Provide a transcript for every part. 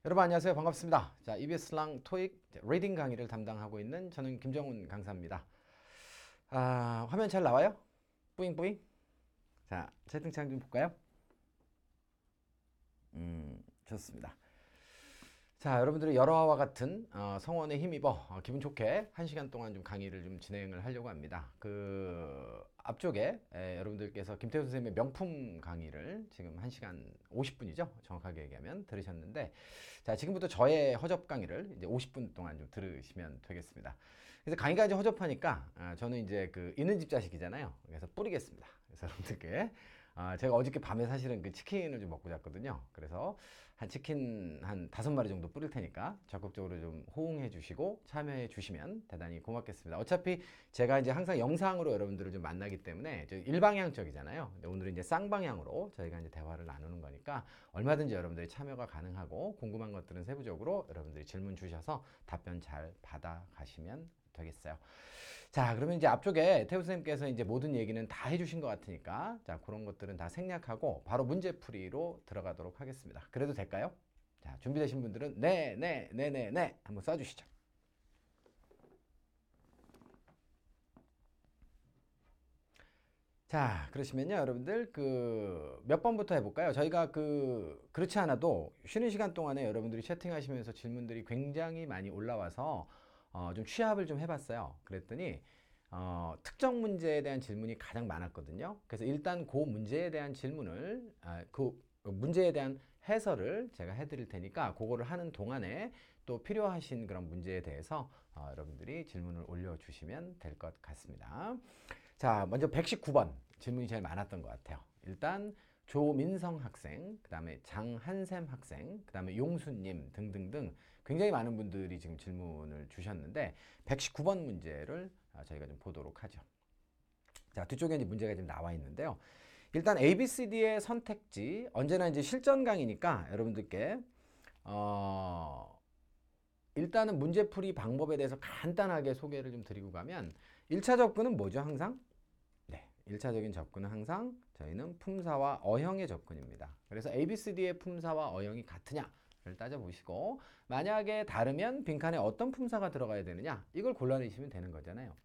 여러분 안녕하세요. 반갑습니다. 자, EBS 랑 토익 리딩 강의를 담당하고 있는 저는 김정훈 강사입니다. 화면 잘 나와요? 뿌잉뿌잉. 자, 채팅창 좀 볼까요? 좋습니다. 자, 여러분들이 열화와 같은 성원에 힘입어 기분 좋게 1시간 동안 좀 강의를 좀 진행을 하려고 합니다. 그 앞쪽에 여러분들께서 김태우 선생님의 명품 강의를 지금 1시간 50분이죠. 정확하게 얘기하면 들으셨는데, 자, 지금부터 저의 허접 강의를 이제 50분 동안 좀 들으시면 되겠습니다. 그래서 강의가 이제 허접하니까 저는 이제 그 있는 집 자식이잖아요. 그래서 뿌리겠습니다. 그래서 여러분들께 제가 어저께 밤에 사실은 그 치킨을 좀 먹고 잤거든요. 그래서 한 치킨 한 5마리 정도 뿌릴 테니까 적극적으로 좀 호응해 주시고 참여해 주시면 대단히 고맙겠습니다. 어차피 제가 이제 항상 영상으로 여러분들을 좀 만나기 때문에 일방향적이잖아요. 근데 오늘은 이제 쌍방향으로 저희가 이제 대화를 나누는 거니까 얼마든지 여러분들이 참여가 가능하고 궁금한 것들은 세부적으로 여러분들이 질문 주셔서 답변 잘 받아 가시면 되겠어요. 자, 그러면 이제 앞쪽에 태우 선생님께서 이제 모든 얘기는 다 해주신 것 같으니까 자, 그런 것들은 다 생략하고 바로 문제풀이로 들어가도록 하겠습니다. 그래도 될까요? 자, 준비되신 분들은 네 한번 쏴주시죠. 자, 그러시면요, 여러분들 그 몇 번부터 해볼까요? 저희가 그렇지 않아도 쉬는 시간 동안에 여러분들이 채팅하시면서 질문들이 굉장히 많이 올라와서 좀 취합을 좀 해봤어요. 그랬더니 특정 문제에 대한 질문이 가장 많았거든요. 그래서 일단 그 문제에 대한 질문을 그 문제에 대한 해설을 제가 해드릴 테니까 그거를 하는 동안에 또 필요하신 그런 문제에 대해서 여러분들이 질문을 올려주시면 될 것 같습니다. 자, 먼저 119번 질문이 제일 많았던 것 같아요. 일단 조민성 학생, 그 다음에 장한샘 학생, 그 다음에 용수님 등등등 굉장히 많은 분들이 지금 질문을 주셨는데 119번 문제를 저희가 좀 보도록 하죠. 자, 뒤쪽에 이제 문제가 지금 나와 있는데요. 일단 ABCD의 선택지, 언제나 이제 실전 강의니까 여러분들께 일단은 문제풀이 방법에 대해서 간단하게 소개를 좀 드리고 가면 1차 접근은 뭐죠, 항상? 네, 1차적인 접근은 항상 저희는 품사와 어형의 접근입니다. 그래서 ABCD의 품사와 어형이 같으냐를 따져보시고 만약에 다르면 빈칸에 어떤 품사가 들어가야 되느냐 이걸 골라내시면 되는 거잖아요.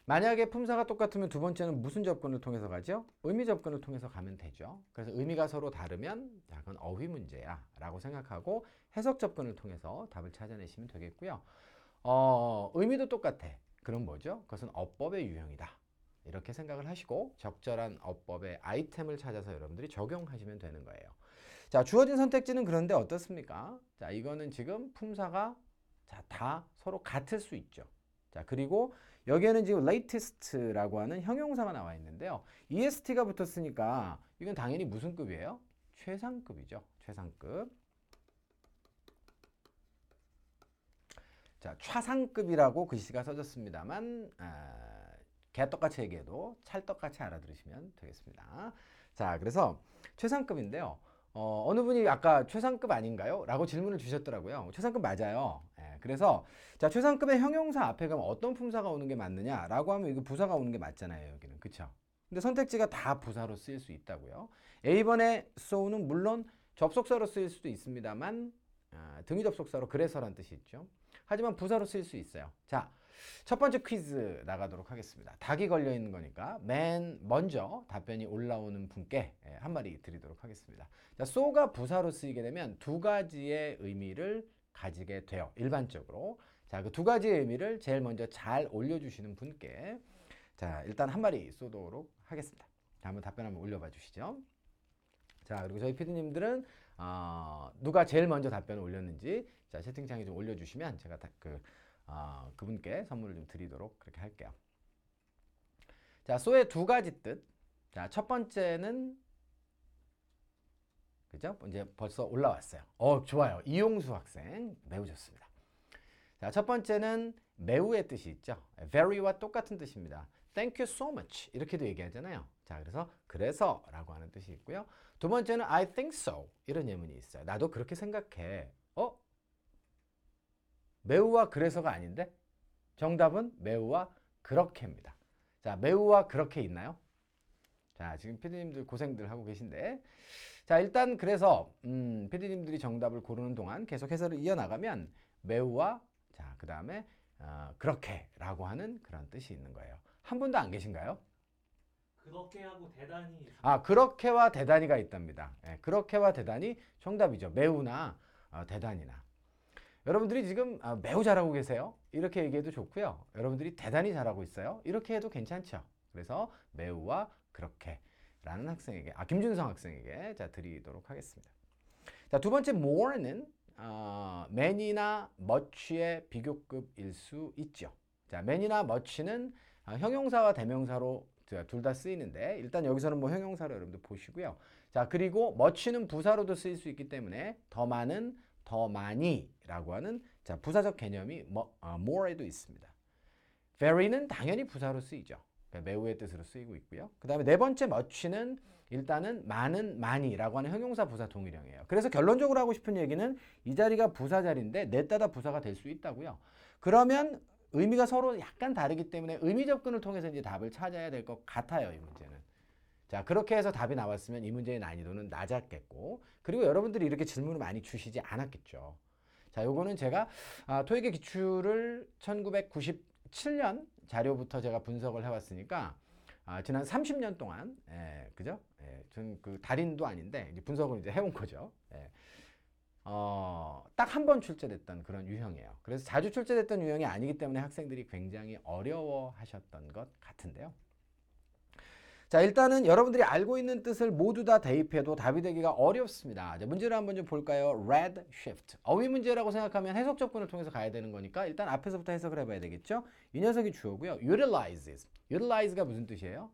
만약에 품사가 똑같으면 두 번째는 무슨 접근을 통해서 가죠? 의미 접근을 통해서 가면 되죠. 그래서 의미가 서로 다르면 자, 그건 어휘 문제야 라고 생각하고 해석 접근을 통해서 답을 찾아내시면 되겠고요. 의미도 똑같아. 그럼 뭐죠? 그것은 어법의 유형이다. 이렇게 생각을 하시고 적절한 어법의 아이템을 찾아서 여러분들이 적용하시면 되는 거예요. 자, 주어진 선택지는 그런데 어떻습니까? 자, 이거는 지금 품사가 자, 다 서로 같을 수 있죠. 자, 그리고 여기에는 지금 latest라고 하는 형용사가 나와 있는데요. EST가 붙었으니까 이건 당연히 무슨 급이에요? 최상급이죠. 최상급. 자, 최상급이라고 글씨가 써졌습니다만 개떡같이 얘기해도 찰떡같이 알아들으시면 되겠습니다. 자, 그래서 최상급인데요. 어느 분이 아까 최상급 아닌가요? 라고 질문을 주셨더라고요. 최상급 맞아요. 그래서 자, 최상급의 형용사 앞에 그럼 어떤 품사가 오는 게 맞느냐? 라고 하면 이거 부사가 오는 게 맞잖아요. 여기는. 그쵸? 근데 선택지가 다 부사로 쓰일 수 있다고요. A번의 so는 물론 접속사로 쓰일 수도 있습니다만 등위 접속사로 그래서란 뜻이 있죠. 하지만 부사로 쓰일 수 있어요. 자, 첫 번째 퀴즈 나가도록 하겠습니다. 닭이 걸려 있는 거니까 맨 먼저 답변이 올라오는 분께 한 마리 드리도록 하겠습니다. 자, so가 부사로 쓰이게 되면 두 가지의 의미를 가지게 돼요. 일반적으로. 자, 그 두 가지의 의미를 제일 먼저 잘 올려주시는 분께 자, 일단 한 마리 쏘도록 하겠습니다. 자, 한번 답변 한번 올려봐 주시죠. 자, 그리고 저희 PD님들은 누가 제일 먼저 답변을 올렸는지 자, 채팅창에 좀 올려주시면 제가 그분께 선물을 좀 드리도록 그렇게 할게요. 자, 소의 두 가지 뜻. 자, 첫 번째는 그죠? 이제 벌써 올라왔어요. 좋아요. 이용수 학생 매우 좋습니다. 자, 첫 번째는 매우의 뜻이 있죠. very와 똑같은 뜻입니다. Thank you so much 이렇게도 얘기하잖아요. 자, 그래서 라고 하는 뜻이 있고요. 두 번째는 I think so 이런 예문이 있어요. 나도 그렇게 생각해. 매우와 그래서가 아닌데 정답은 매우와 그렇게입니다. 자, 매우와 그렇게 있나요? 자, 지금 피디님들 고생들 하고 계신데 자, 일단 그래서 PD님들이 정답을 고르는 동안 계속 해설을 이어나가면 매우와 자, 그 다음에 그렇게라고 하는 그런 뜻이 있는 거예요. 한 분도 안 계신가요? 그렇게 하고 대단히 그렇게와 대단히가 있답니다. 예, 그렇게와 대단히 정답이죠. 매우나 대단히나. 여러분들이 지금 매우 잘하고 계세요. 이렇게 얘기해도 좋고요. 여러분들이 대단히 잘하고 있어요. 이렇게 해도 괜찮죠. 그래서 매우와 그렇게라는 학생에게, 김준성 학생에게 자 드리도록 하겠습니다. 자, 두 번째 more는 many나 much의 비교급일 수 있죠. 자, many나 much는 형용사와 대명사로 둘 다 쓰이는데 일단 여기서는 뭐 형용사로 여러분들 보시고요. 자, 그리고 much는 부사로도 쓰일 수 있기 때문에 더 많은, 더 많이라고 하는 자, 부사적 개념이 more에도 있습니다. very는 당연히 부사로 쓰이죠. 그러니까 매우의 뜻으로 쓰이고 있고요. 그 다음에 네 번째 much는 일단은 많은, 많이라고 하는 형용사 부사 동일형이에요. 그래서 결론적으로 하고 싶은 얘기는 이 자리가 부사 자리인데 냈다다 부사가 될 수 있다고요. 그러면 의미가 서로 약간 다르기 때문에 의미 접근을 통해서 이제 답을 찾아야 될 것 같아요, 이 문제는. 자, 그렇게 해서 답이 나왔으면 이 문제의 난이도는 낮았겠고, 그리고 여러분들이 이렇게 질문을 많이 주시지 않았겠죠. 자, 요거는 제가 토익의 기출을 1997년 자료부터 제가 분석을 해왔으니까 지난 30년 동안, 그죠? 저는 그 달인도 아닌데 이제 분석을 이제 해온 거죠. 딱 한 번 출제됐던 그런 유형이에요. 그래서 자주 출제됐던 유형이 아니기 때문에 학생들이 굉장히 어려워하셨던 것 같은데요. 자, 일단은 여러분들이 알고 있는 뜻을 모두 다 대입해도 답이 되기가 어렵습니다. 자, 문제를 한번 좀 볼까요? red shift. 어휘 문제라고 생각하면 해석 접근을 통해서 가야 되는 거니까 일단 앞에서부터 해석을 해봐야 되겠죠? 이 녀석이 주어고요. utilizes. utilize가 무슨 뜻이에요?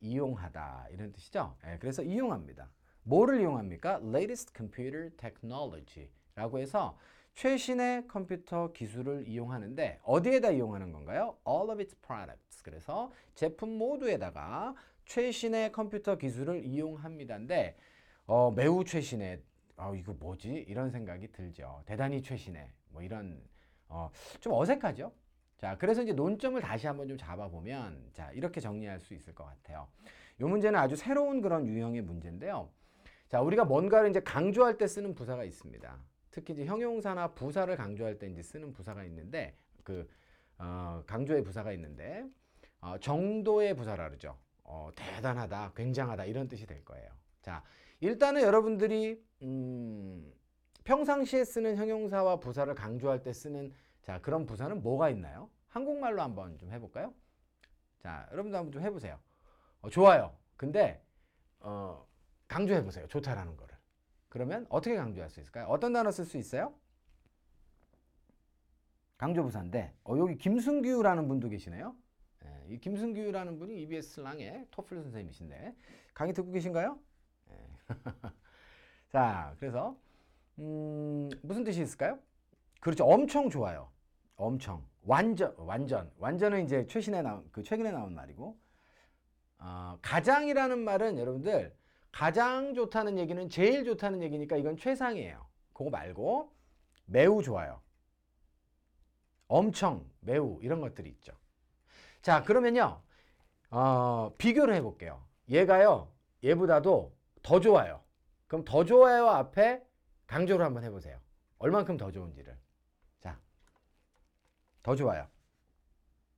이용하다 이런 뜻이죠. 그래서 이용합니다. 뭐를 이용합니까? latest computer technology라고 해서 최신의 컴퓨터 기술을 이용하는데 어디에다 이용하는 건가요? all of its products. 그래서 제품 모두에다가 최신의 컴퓨터 기술을 이용합니다인데 매우 최신의 이거 뭐지? 이런 생각이 들죠. 대단히 최신의 뭐 이런 좀 어색하죠? 자, 그래서 이제 논점을 다시 한번 좀 잡아보면 자, 이렇게 정리할 수 있을 것 같아요. 이 문제는 아주 새로운 그런 유형의 문제인데요. 자, 우리가 뭔가를 이제 강조할 때 쓰는 부사가 있습니다. 특히 이제 형용사나 부사를 강조할 때 이제 쓰는 부사가 있는데 강조의 부사가 있는데 정도의 부사라 그러죠. 대단하다, 굉장하다 이런 뜻이 될 거예요. 자, 일단은 여러분들이 평상시에 쓰는 형용사와 부사를 강조할 때 쓰는 자, 그런 부사는 뭐가 있나요? 한국말로 한번 좀 해볼까요? 자, 여러분도 한번 좀 해보세요. 좋아요. 근데 강조해보세요. 좋다라는 거를. 그러면 어떻게 강조할 수 있을까요? 어떤 단어 쓸 수 있어요? 강조부사인데 여기 김승규라는 분도 계시네요. 이 김승규라는 분이 EBS 슬랑의 토플 선생님이신데 강의 듣고 계신가요? 자, 그래서 무슨 뜻이 있을까요? 그렇죠. 엄청 좋아요. 엄청. 완전은 이제 최근에 나온 말이고 가장이라는 말은 여러분들 가장 좋다는 얘기는 제일 좋다는 얘기니까 이건 최상이에요. 그거 말고 매우 좋아요. 엄청, 매우 이런 것들이 있죠. 자, 그러면요. 비교를 해볼게요. 얘가요. 얘보다도 더 좋아요. 그럼 더 좋아요 앞에 강조를 한번 해보세요. 얼만큼 더 좋은지를. 자, 더 좋아요.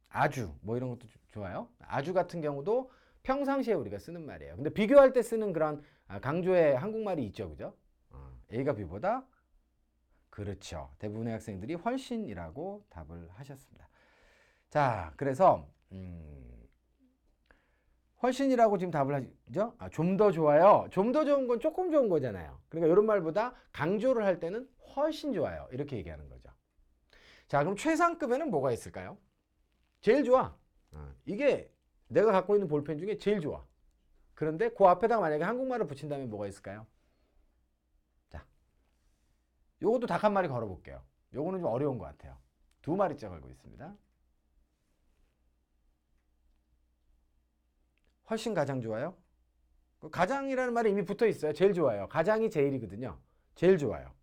아주 뭐 이런 것도 좋아요. 아주 같은 경우도 평상시에 우리가 쓰는 말이에요. 근데 비교할 때 쓰는 그런 강조의 한국말이 있죠. 그죠? A가 B보다 그렇죠. 대부분의 학생들이 훨씬이라고 답을 하셨습니다. 자, 그래서 훨씬이라고 지금 답을 하죠. 좀 더 좋아요. 좀 더 좋은 건 조금 좋은 거잖아요. 그러니까 이런 말보다 강조를 할 때는 훨씬 좋아요. 이렇게 얘기하는 거죠. 자, 그럼 최상급에는 뭐가 있을까요? 제일 좋아. 이게 내가 갖고 있는 볼펜 중에 제일 좋아. 그런데 그 앞에다가 만약에 한국말을 붙인다면 뭐가 있을까요? 자, 요것도 닭 한 마리 걸어볼게요. 요거는 좀 어려운 것 같아요. 두 마리째 걸고 있습니다. 훨씬 가장 좋아요? 가장이라는 말이 이미 붙어 있어요. 제일 좋아요. 가장이 제일이거든요. 제일 좋아요.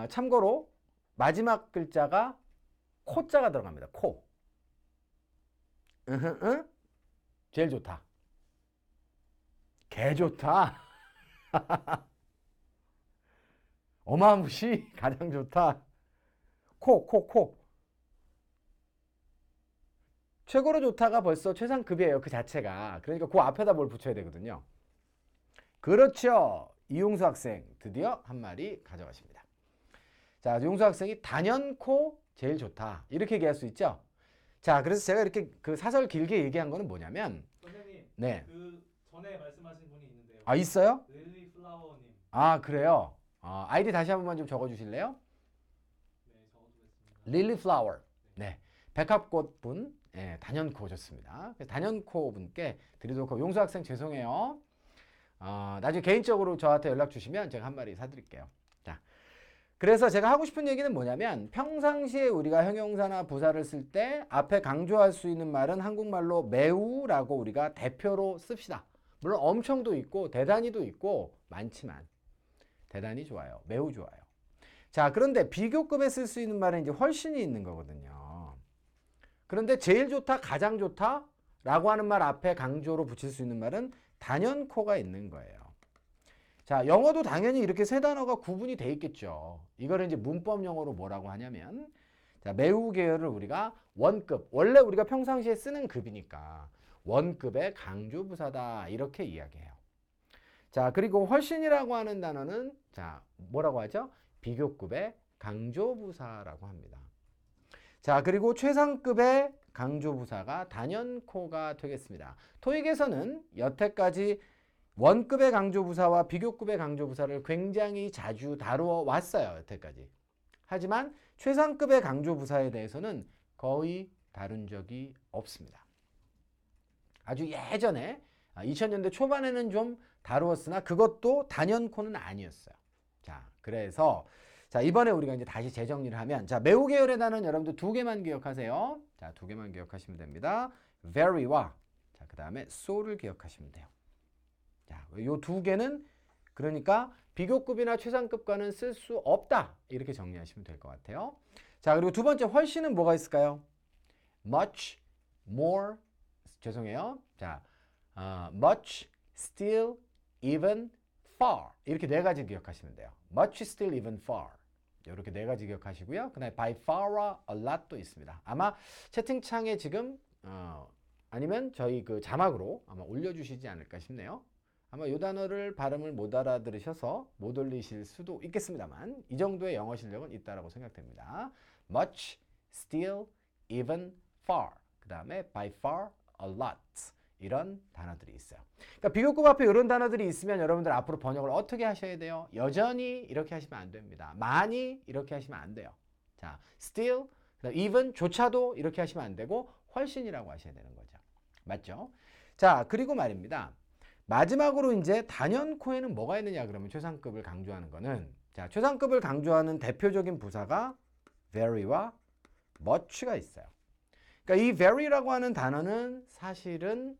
참고로 마지막 글자가 코자가 들어갑니다. 코. 제일 좋다. 개 좋다. 어마무시 가장 좋다. 코. 최고로 좋다가 벌써 최상급이에요. 그 자체가. 그러니까 그 앞에다 뭘 붙여야 되거든요. 그렇죠. 이용수 학생 드디어 한 마리 가져가십니다. 자, 이용수 학생이 단연코 제일 좋다. 이렇게 얘기할 수 있죠. 자, 그래서 제가 이렇게 그 사설 길게 얘기한 거는 뭐냐면 선생님 네. 그 전에 말씀하신 분이 있는데요. 아, 있어요? 릴리 플라워님. 아, 그래요? 아이디 다시 한 번만 좀 적어 주실래요? 네, 적어두겠습니다. 릴리 플라워. 네. 백합꽃 분. 예, 단연코 좋습니다. 단연코 분께 드리도록 하고 용수 학생 죄송해요. 나중에 개인적으로 저한테 연락 주시면 제가 한 마리 사드릴게요. 자, 그래서 제가 하고 싶은 얘기는 뭐냐면 평상시에 우리가 형용사나 부사를 쓸 때 앞에 강조할 수 있는 말은 한국말로 매우라고 우리가 대표로 씁시다. 물론 엄청도 있고 대단히도 있고 많지만 대단히 좋아요. 매우 좋아요. 자, 그런데 비교급에 쓸 수 있는 말은 이제 훨씬이 있는 거거든요. 그런데 제일 좋다, 가장 좋다 라고 하는 말 앞에 강조로 붙일 수 있는 말은 단연코가 있는 거예요. 자, 영어도 당연히 이렇게 세 단어가 구분이 돼 있겠죠. 이거를 이제 문법 용어로 뭐라고 하냐면 자, 매우 계열을 우리가 원급, 원래 우리가 평상시에 쓰는 급이니까 원급의 강조부사다 이렇게 이야기해요. 자, 그리고 훨씬이라고 하는 단어는 자, 뭐라고 하죠? 비교급의 강조부사라고 합니다. 자, 그리고 최상급의 강조부사가 단연코가 되겠습니다. 토익에서는 여태까지 원급의 강조부사와 비교급의 강조부사를 굉장히 자주 다루어 왔어요. 여태까지. 하지만 최상급의 강조부사에 대해서는 거의 다룬 적이 없습니다. 아주 예전에 2000년대 초반에는 좀 다루었으나 그것도 단연코는 아니었어요. 자, 그래서 자, 이번에 우리가 이제 다시 재정리를 하면 자, 매우 계열의 단어는 여러분들 두 개만 기억하세요. 자, 두 개만 기억하시면 됩니다. very와 자, 그다음에 so를 기억하시면 돼요. 자, 요 두 개는 그러니까 비교급이나 최상급과는 쓸 수 없다. 이렇게 정리하시면 될 것 같아요. 자, 그리고 두 번째 훨씬은 뭐가 있을까요? much, more, 죄송해요. 자, much, still, even, far 이렇게 네 가지 기억하시면 돼요. much, still, even, far 이렇게 네 가지 기억하시고요. 그다음에 by far와 a lot도 있습니다. 아마 채팅창에 지금 아니면 저희 그 자막으로 아마 올려주시지 않을까 싶네요. 아마 이 단어를 발음을 못 알아들으셔서 못 올리실 수도 있겠습니다만 이 정도의 영어 실력은 있다라고 생각됩니다. much, still, even, far 그 다음에 by far, a lot 이런 단어들이 있어요. 그러니까 비교급 앞에 이런 단어들이 있으면 여러분들 앞으로 번역을 어떻게 하셔야 돼요? 여전히 이렇게 하시면 안 됩니다. 많이 이렇게 하시면 안 돼요. 자, still, even 조차도 이렇게 하시면 안 되고 훨씬이라고 하셔야 되는 거죠. 맞죠? 자, 그리고 말입니다. 마지막으로 이제 단연코에는 뭐가 있느냐 그러면 최상급을 강조하는 거는 자, 최상급을 강조하는 대표적인 부사가 very와 much가 있어요. 그러니까 이 very라고 하는 단어는 사실은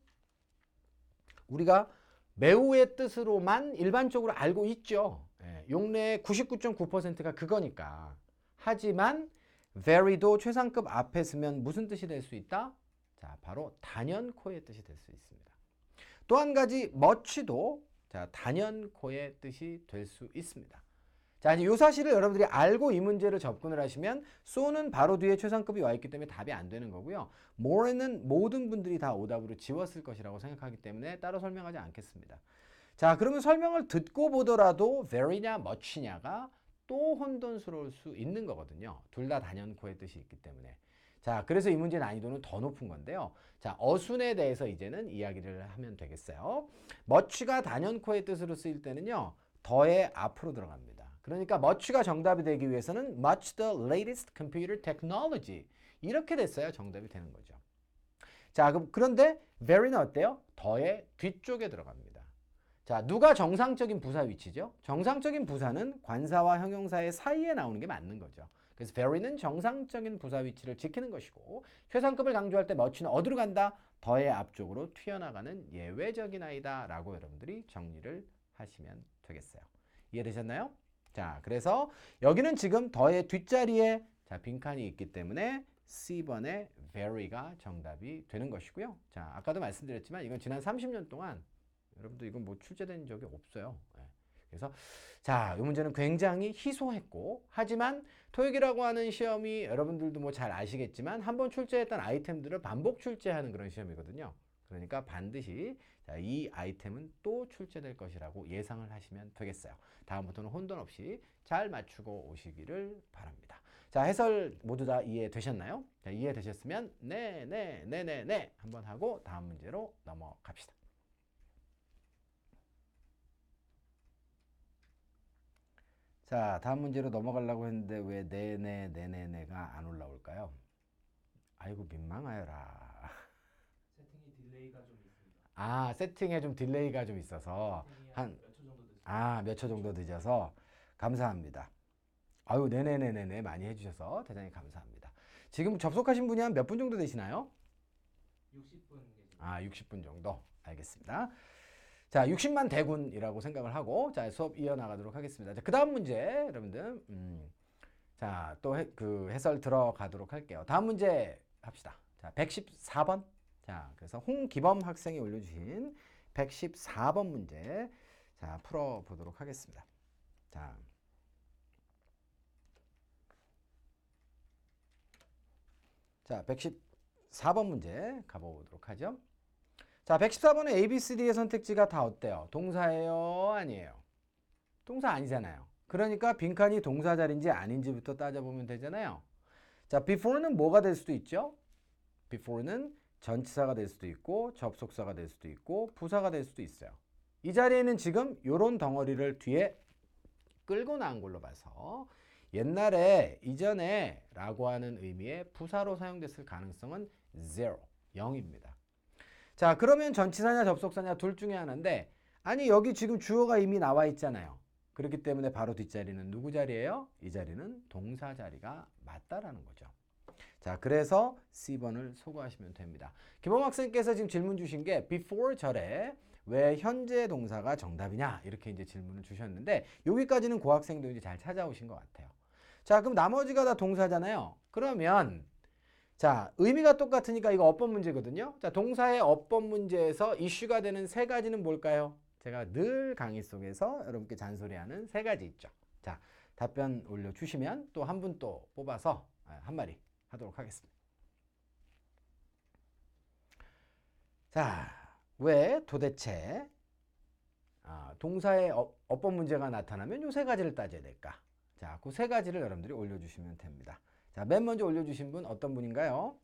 우리가 매우의 뜻으로만 일반적으로 알고 있죠. 용례의 99.9%가 그거니까. 하지만 very도 최상급 앞에 쓰면 무슨 뜻이 될 수 있다? 자, 바로 단연코의 뜻이 될 수 있습니다. 또 한 가지 much도 자, 단연코의 뜻이 될 수 있습니다. 자, 이제 이 사실을 여러분들이 알고 이 문제를 접근을 하시면 so는 바로 뒤에 최상급이 와 있기 때문에 답이 안 되는 거고요. more는 모든 분들이 다 오답으로 지웠을 것이라고 생각하기 때문에 따로 설명하지 않겠습니다. 자, 그러면 설명을 듣고 보더라도 very냐 much냐가 또 혼돈스러울 수 있는 거거든요. 둘 다 단연코의 뜻이 있기 때문에. 자, 그래서 이 문제 난이도는 더 높은 건데요. 자, 어순에 대해서 이제는 이야기를 하면 되겠어요. much가 단연코의 뜻으로 쓰일 때는요. 더의 앞으로 들어갑니다. 그러니까 much가 정답이 되기 위해서는 much the latest computer technology 이렇게 됐어야 정답이 되는 거죠. 자, 그런데 very는 어때요? 더의 뒤쪽에 들어갑니다. 자, 누가 정상적인 부사 위치죠? 정상적인 부사는 관사와 형용사의 사이에 나오는 게 맞는 거죠. 그래서 very는 정상적인 부사 위치를 지키는 것이고 최상급을 강조할 때 much는 어디로 간다? 더의 앞쪽으로 튀어나가는 예외적인 아이다 라고 여러분들이 정리를 하시면 되겠어요. 이해되셨나요? 자, 그래서 여기는 지금 더의 뒷자리에 자, 빈칸이 있기 때문에 C번의 very가 정답이 되는 것이고요. 자, 아까도 말씀드렸지만 이건 지난 30년 동안 여러분들 이건 뭐 출제된 적이 없어요. 예. 그래서 자, 이 문제는 굉장히 희소했고 하지만 토익이라고 하는 시험이 여러분들도 뭐 잘 아시겠지만 한번 출제했던 아이템들을 반복 출제하는 그런 시험이거든요. 그러니까 반드시 자, 이 아이템은 또 출제될 것이라고 예상을 하시면 되겠어요. 다음부터는 혼돈 없이 잘 맞추고 오시기를 바랍니다. 자, 해설 모두 다 이해되셨나요? 자, 이해되셨으면 네 한번 하고 다음 문제로 넘어갑시다. 자, 다음 문제로 넘어가려고 했는데 왜 네가 안 올라올까요? 아이고 민망하여라. 세팅이 딜레이가 좀 있습니다. 아, 세팅에 좀 딜레이가 좀 있어서 세팅이 몇 초 정도 늦습니다. 몇 초 정도 늦어서 감사합니다. 아유, 네네네네 많이 해주셔서 대단히 감사합니다. 지금 접속하신 분이 한 몇 분 정도 되시나요? 60분 계십니다. 아, 60분 정도. 알겠습니다. 자, 60만 대군이라고 생각을 하고 자, 수업 이어나가도록 하겠습니다. 자, 그 다음 문제 여러분들 자, 또 그 해설 들어가도록 할게요. 다음 문제 합시다. 자, 114번. 자, 그래서 홍기범 학생이 올려주신 114번 문제 자, 풀어보도록 하겠습니다. 자, 자, 114번 문제 가보도록 하죠. 자, 114번은 A, B, C, D의 선택지가 다 어때요? 동사예요? 아니에요? 동사 아니잖아요. 그러니까 빈칸이 동사 자리인지 아닌지부터 따져보면 되잖아요. 자, before는 뭐가 될 수도 있죠? before는 전치사가 될 수도 있고 접속사가 될 수도 있고 부사가 될 수도 있어요. 이 자리에는 지금 요런 덩어리를 뒤에 끌고 나온 걸로 봐서 옛날에 이전에 라고 하는 의미의 부사로 사용됐을 가능성은 0입니다. 자, 그러면 전치사냐 접속사냐 둘 중에 하나인데 아니 여기 지금 주어가 이미 나와 있잖아요. 그렇기 때문에 바로 뒷자리는 누구 자리예요? 이 자리는 동사 자리가 맞다라는 거죠. 자, 그래서 C번을 소거하시면 됩니다. 김범 학생께서 지금 질문 주신 게 before 절에 왜 현재 동사가 정답이냐 이렇게 이제 질문을 주셨는데 여기까지는 고학생도 이제 잘 찾아오신 것 같아요. 자, 그럼 나머지가 다 동사잖아요. 그러면 자, 의미가 똑같으니까 이거 어법 문제거든요. 자, 동사의 어법 문제에서 이슈가 되는 세 가지는 뭘까요? 제가 늘 강의 속에서 여러분께 잔소리하는 세 가지 있죠. 자, 답변 올려주시면 또 한 분 또 뽑아서 한 마리 하도록 하겠습니다. 자, 왜 도대체 동사의 어법 문제가 나타나면 요 세 가지를 따져야 될까? 자, 그 세 가지를 여러분들이 올려주시면 됩니다. 자, 맨 먼저 올려주신 분 어떤 분인가요?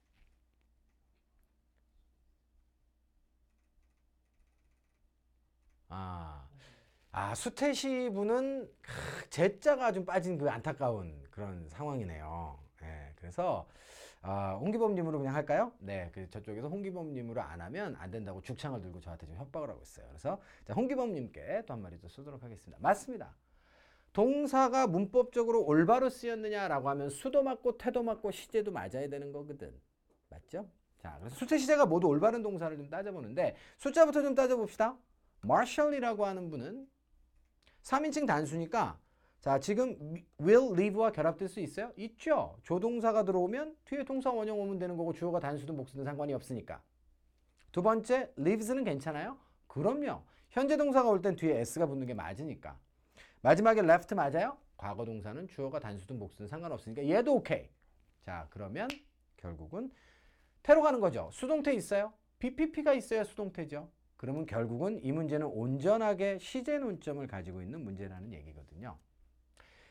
수태시 분은 제자가 좀 빠진 그 안타까운 그런 상황이네요. 예, 그래서 홍기범님으로 그냥 할까요? 네, 그 저쪽에서 홍기범님으로 안 하면 안 된다고 죽창을 들고 저한테 좀 협박을 하고 있어요. 그래서 자, 홍기범님께 또 한 마리 더 쓰도록 하겠습니다. 맞습니다. 동사가 문법적으로 올바로 쓰였느냐라고 하면 수도 맞고 태도 맞고 시제도 맞아야 되는 거거든. 맞죠? 자, 그래서 수태 시제가 모두 올바른 동사를 좀 따져보는데 숫자부터 좀 따져봅시다. Marshall이라고 하는 분은 3인칭 단수니까 자, 지금 will, live와 결합될 수 있어요? 있죠. 조동사가 들어오면 뒤에 동사 원형 오면 되는 거고 주어가 단수든 복수든 상관이 없으니까. 두 번째, lives는 괜찮아요? 그럼요. 현재 동사가 올 땐 뒤에 s가 붙는 게 맞으니까. 마지막에 left 맞아요? 과거 동사는 주어가 단수든 복수든 상관없으니까 얘도 오케이. 자, 그러면 결국은 태로 가는 거죠. 수동태 있어요? BPP가 있어야 수동태죠. 그러면 결국은 이 문제는 온전하게 시제 논점을 가지고 있는 문제라는 얘기거든요.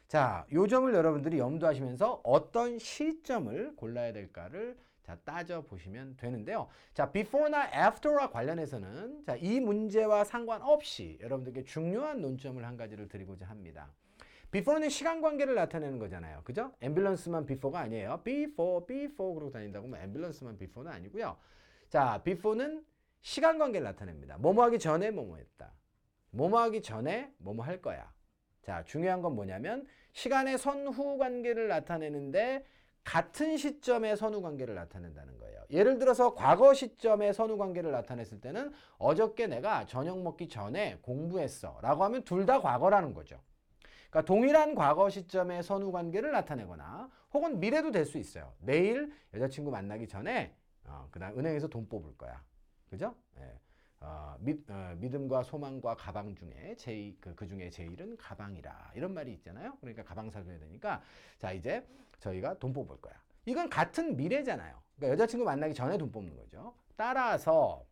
자, 요 점을 여러분들이 염두하시면서 어떤 시점을 골라야 될까를 자, 따져보시면 되는데요. 자, before나 after와 관련해서는 자, 이 문제와 상관없이 여러분들께 중요한 논점을 한 가지를 드리고자 합니다. before는 시간 관계를 나타내는 거잖아요. 그죠? ambulance만 before가 아니에요. before 그러고 다닌다고 하면 ambulance만 before는 아니고요. 자, before는 시간 관계를 나타냅니다. 뭐뭐 하기 전에 뭐뭐 했다. 뭐뭐 하기 전에 뭐뭐 할 거야. 자, 중요한 건 뭐냐면 시간의 선후 관계를 나타내는데 같은 시점의 선후 관계를 나타낸다는 거예요. 예를 들어서 과거 시점의 선후 관계를 나타냈을 때는 어저께 내가 저녁 먹기 전에 공부했어 라고 하면 둘 다 과거라는 거죠. 그러니까 동일한 과거 시점의 선후 관계를 나타내거나 혹은 미래도 될 수 있어요. 내일 여자친구 만나기 전에 그다음 은행에서 돈 뽑을 거야. 그죠? 예. 믿음과 소망과 가방 중에 그 중에 제일은 가방이라 이런 말이 있잖아요. 그러니까 가방 사줘야 되니까 자 이제 저희가 돈 뽑을 거야. 이건 같은 미래잖아요. 그러니까 여자친구 만나기 전에 돈 뽑는 거죠. 따라서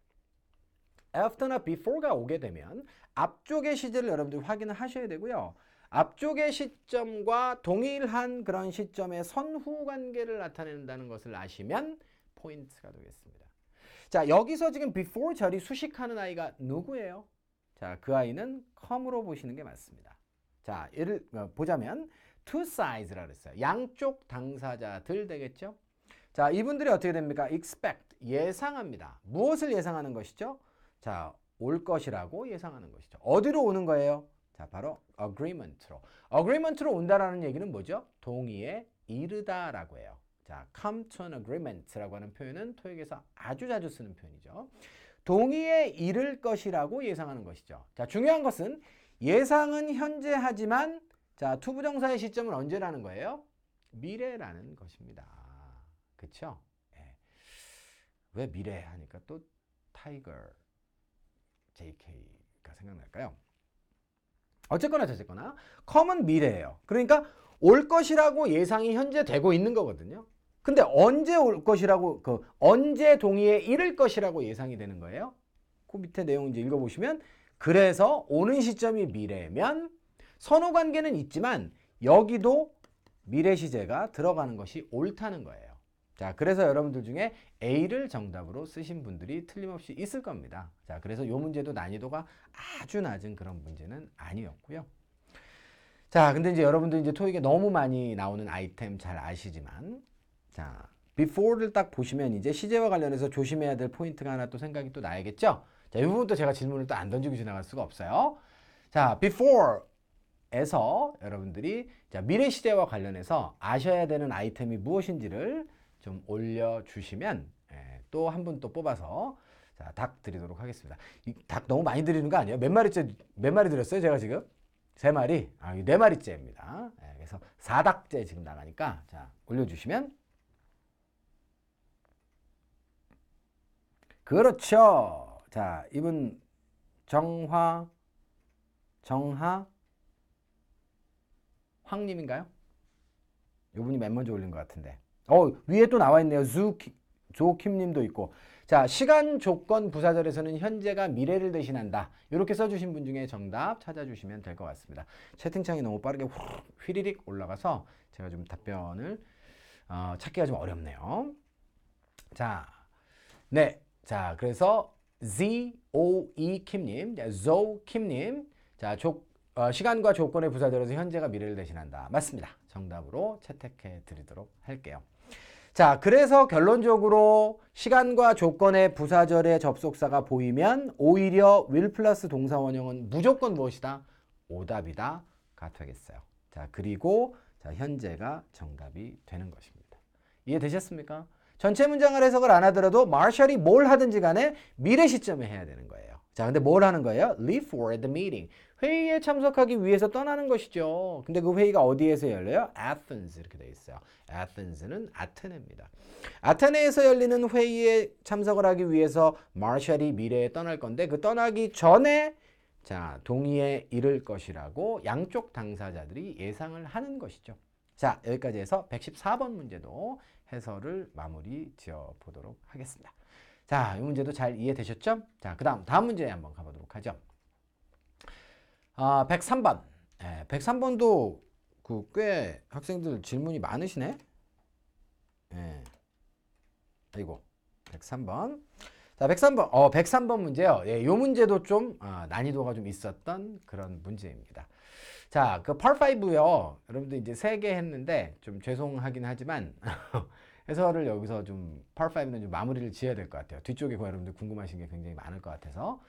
after나 before가 오게 되면 앞쪽의 시제를 여러분들이 확인을 하셔야 되고요. 앞쪽의 시점과 동일한 그런 시점의 선후 관계를 나타낸다는 것을 아시면 포인트가 되겠습니다. 자, 여기서 지금 before 절이 수식하는 아이가 누구예요? 자, 그 아이는 come으로 보시는 게 맞습니다. 자, 예를 보자면 two sides라 그랬어요. 양쪽 당사자들 되겠죠? 자, 이분들이 어떻게 됩니까? expect, 예상합니다. 무엇을 예상하는 것이죠? 자, 올 것이라고 예상하는 것이죠. 어디로 오는 거예요? 자, 바로 agreement로. agreement로 온다라는 얘기는 뭐죠? 동의에 이르다라고 해요. 자, come to an agreement라고 하는 표현은 토익에서 아주 자주 쓰는 표현이죠. 동의에 이를 것이라고 예상하는 것이죠. 자, 중요한 것은 예상은 현재 하지만 자, 투부정사의 시점은 언제라는 거예요? 미래라는 것입니다. 그렇죠? 네. 왜 미래 하니까 또 타이거 JK가 생각날까요? 어쨌거나 저쨌거나 come은 미래예요. 그러니까 올 것이라고 예상이 현재 되고 있는 거거든요. 근데 언제 올 것이라고 언제 동의에 이를 것이라고 예상이 되는 거예요? 그 밑에 내용 이제 읽어보시면 그래서 오는 시점이 미래면 선후 관계는 있지만 여기도 미래 시제가 들어가는 것이 옳다는 거예요. 자, 그래서 여러분들 중에 A를 정답으로 쓰신 분들이 틀림없이 있을 겁니다. 자, 그래서 이 문제도 난이도가 아주 낮은 그런 문제는 아니었고요. 자, 근데 이제 여러분들 이제 토익에 너무 많이 나오는 아이템 잘 아시지만, 자, before를 딱 보시면 이제 시제와 관련해서 조심해야 될 포인트가 하나 또 생각이 또 나야겠죠? 자, 이 부분도 제가 질문을 또 안 던지고 지나갈 수가 없어요. 자, before에서 여러분들이 자, 미래 시제와 관련해서 아셔야 되는 아이템이 무엇인지를 좀 올려주시면 또 한 분 또 뽑아서 자, 닭 드리도록 하겠습니다. 이 닭 너무 많이 드리는 거 아니에요? 몇 마리 드렸어요? 제가 지금? 3마리? 아, 4마리째입니다. 그래서 4닭째 지금 나가니까 자, 올려주시면 그렇죠. 자, 이분 정하 황님인가요? 이분이 맨 먼저 올린 것 같은데. 위에 또 나와 있네요. 조킴님도 있고. 자, 시간 조건 부사절에서는 현재가 미래를 대신한다. 이렇게 써주신 분 중에 정답 찾아주시면 될 것 같습니다. 채팅창이 너무 빠르게 휘리릭 올라가서 제가 좀 답변을 찾기가 좀 어렵네요. 자, 네. 자, 그래서 ZOE 킴님, ZO 킴님. 자, 시간과 조건의 부사절에서 현재가 미래를 대신한다. 맞습니다. 정답으로 채택해 드리도록 할게요. 자, 그래서 결론적으로 시간과 조건의 부사절의 접속사가 보이면 오히려 will 플러스 동사 원형은 무조건 무엇이다? 오답이다. 가 되겠어요. 자, 그리고 자, 현재가 정답이 되는 것입니다. 이해되셨습니까? 전체 문장을 해석을 안 하더라도 마셜이 뭘 하든지 간에 미래 시점에 해야 되는 거예요. 자, 근데 뭘 하는 거예요? Leave for the meeting. 회의에 참석하기 위해서 떠나는 것이죠. 근데 그 회의가 어디에서 열려요? Athens 이렇게 되어 있어요. Athens는 아테네입니다. 아테네에서 열리는 회의에 참석을 하기 위해서 마셜이 미래에 떠날 건데 그 떠나기 전에 자, 동의에 이를 것이라고 양쪽 당사자들이 예상을 하는 것이죠. 자, 여기까지 해서 114번 문제도 해설을 마무리 지어 보도록 하겠습니다. 자, 이 문제도 잘 이해되셨죠? 자, 다음 문제 한번 가보도록 하죠. 103번. 103번도 꽤 학생들 질문이 많으시네. 아이고, 103번. 자, 103번 문제요. 이 문제도 좀 난이도가 좀 있었던 그런 문제입니다. 자, 그 Part 5요. 여러분들 이제 3개 했는데 좀 죄송하긴 하지만 해설을 여기서 좀 Part 5는 좀 마무리를 지어야 될 것 같아요. 뒤쪽에 여러분들 궁금하신 게 굉장히 많을 것 같아서.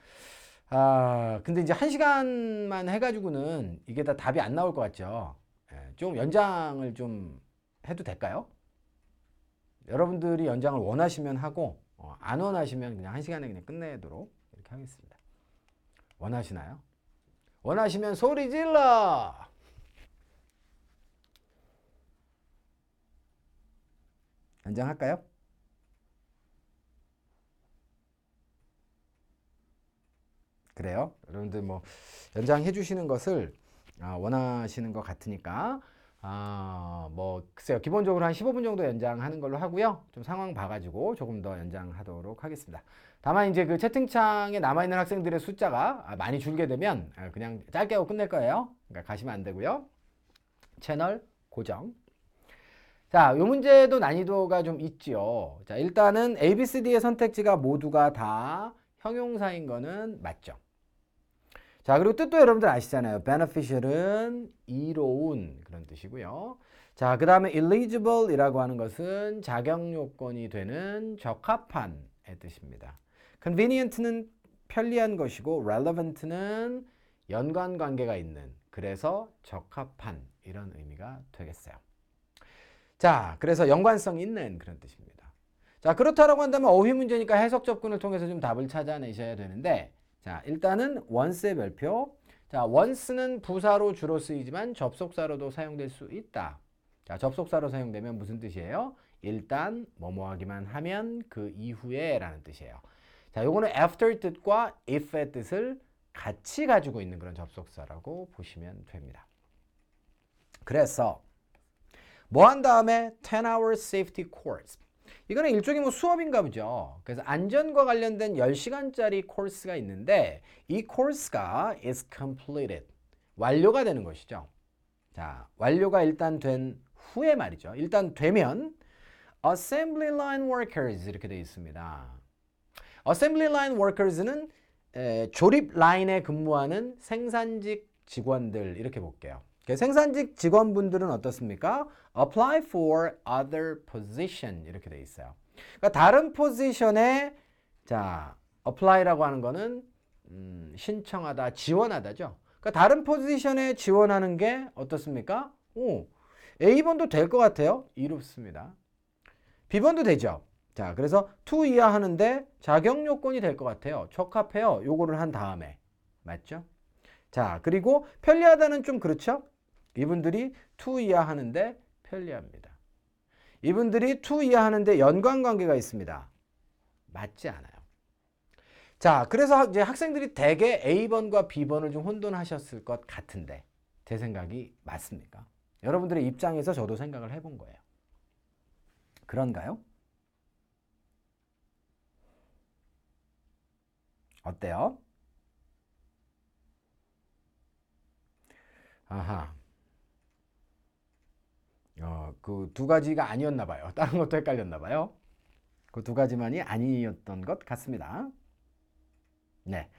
근데 이제 1시간만 해가지고는 이게 다 답이 안 나올 것 같죠. 좀 연장을 좀 해도 될까요? 여러분들이 연장을 원하시면 하고 안 원하시면 그냥 1시간에 그냥 끝내도록 이렇게 하겠습니다. 원하시나요? 원하시면 소리 질러! 연장할까요? 그래요. 여러분들 뭐 연장해 주시는 것을 원하시는 것 같으니까 뭐 글쎄요. 기본적으로 한 15분 정도 연장하는 걸로 하고요. 좀 상황 봐가지고 조금 더 연장하도록 하겠습니다. 다만 이제 그 채팅창에 남아있는 학생들의 숫자가 많이 줄게 되면 그냥 짧게 하고 끝낼 거예요. 그러니까 가시면 안 되고요. 채널 고정. 자, 이 문제도 난이도가 좀 있지요. 자, 일단은 A, B, C, D의 선택지가 모두가 다 형용사인 거는 맞죠. 자, 그리고 뜻도 여러분들 아시잖아요. beneficial은 이로운 그런 뜻이고요. 자, 그 다음에 eligible이라고 하는 것은 자격 요건이 되는 적합한의 뜻입니다. convenient는 편리한 것이고 relevant는 연관 관계가 있는, 그래서 적합한 이런 의미가 되겠어요. 자, 그래서 연관성 있는 그런 뜻입니다. 자, 그렇다라고 한다면 어휘 문제니까 해석 접근을 통해서 좀 답을 찾아내셔야 되는데, 자, 일단은 once의 별표. 자, once는 부사로 주로 쓰이지만 접속사로도 사용될 수 있다. 자, 접속사로 사용되면 무슨 뜻이에요? 일단 뭐뭐 하기만 하면 그 이후에 라는 뜻이에요. 자, 요거는 after 뜻과 if의 뜻을 같이 가지고 있는 그런 접속사라고 보시면 됩니다. 그래서 뭐 한 다음에 10-hour safety course. 이거는 일종의 뭐 수업인가 보죠. 그래서 안전과 관련된 10시간짜리 코र्스가 있는데 이 코र्스가 is completed. 완료가 되는 것이죠. 자, 완료가 일단 된 후에 말이죠. 일단 되면 assembly line workers 이렇게 되어 있습니다. assembly line workers는 조립 라인에 근무하는 생산직 직원들 이렇게 볼게요. 생산직 직원분들은 어떻습니까? apply for other position 이렇게 돼 있어요. 그러니까 다른 포지션에 자 apply라고 하는 거는 신청하다, 지원하다죠. 그러니까 다른 포지션에 지원하는 게 어떻습니까? A번도 될 것 같아요. 이롭습니다. B번도 되죠. 자, 그래서 to 이하 하는데 자격 요건이 될 것 같아요. 적합해요. 요거를 한 다음에. 맞죠? 자, 그리고 편리하다는 좀 그렇죠? 이분들이 to 이하 하는데 편리합니다. 이분들이 to 이하 하는데 연관관계가 있습니다. 맞지 않아요. 자, 그래서 이제 학생들이 대개 A번과 B번을 좀 혼돈하셨을 것 같은데 제 생각이 맞습니까? 여러분들의 입장에서 저도 생각을 해본 거예요. 그런가요? 어때요? 아하. 그 두 가지가 아니었나 봐요. 다른 것도 헷갈렸나 봐요. 그 두 가지만이 아니었던 것 같습니다. 네.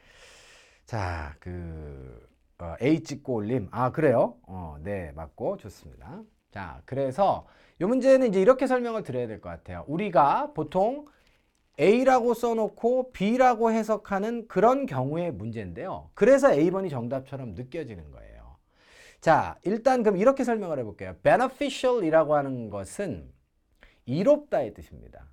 자, A 찍고 올림. 그래요? 네, 맞고 좋습니다. 자, 그래서 이 문제는 이제 이렇게 설명을 드려야 될 것 같아요. 우리가 보통 A라고 써놓고 B라고 해석하는 그런 경우의 문제인데요. 그래서 A번이 정답처럼 느껴지는 거예요. 자, 일단 그럼 이렇게 설명을 해볼게요. beneficial이라고 하는 것은 이롭다의 뜻입니다.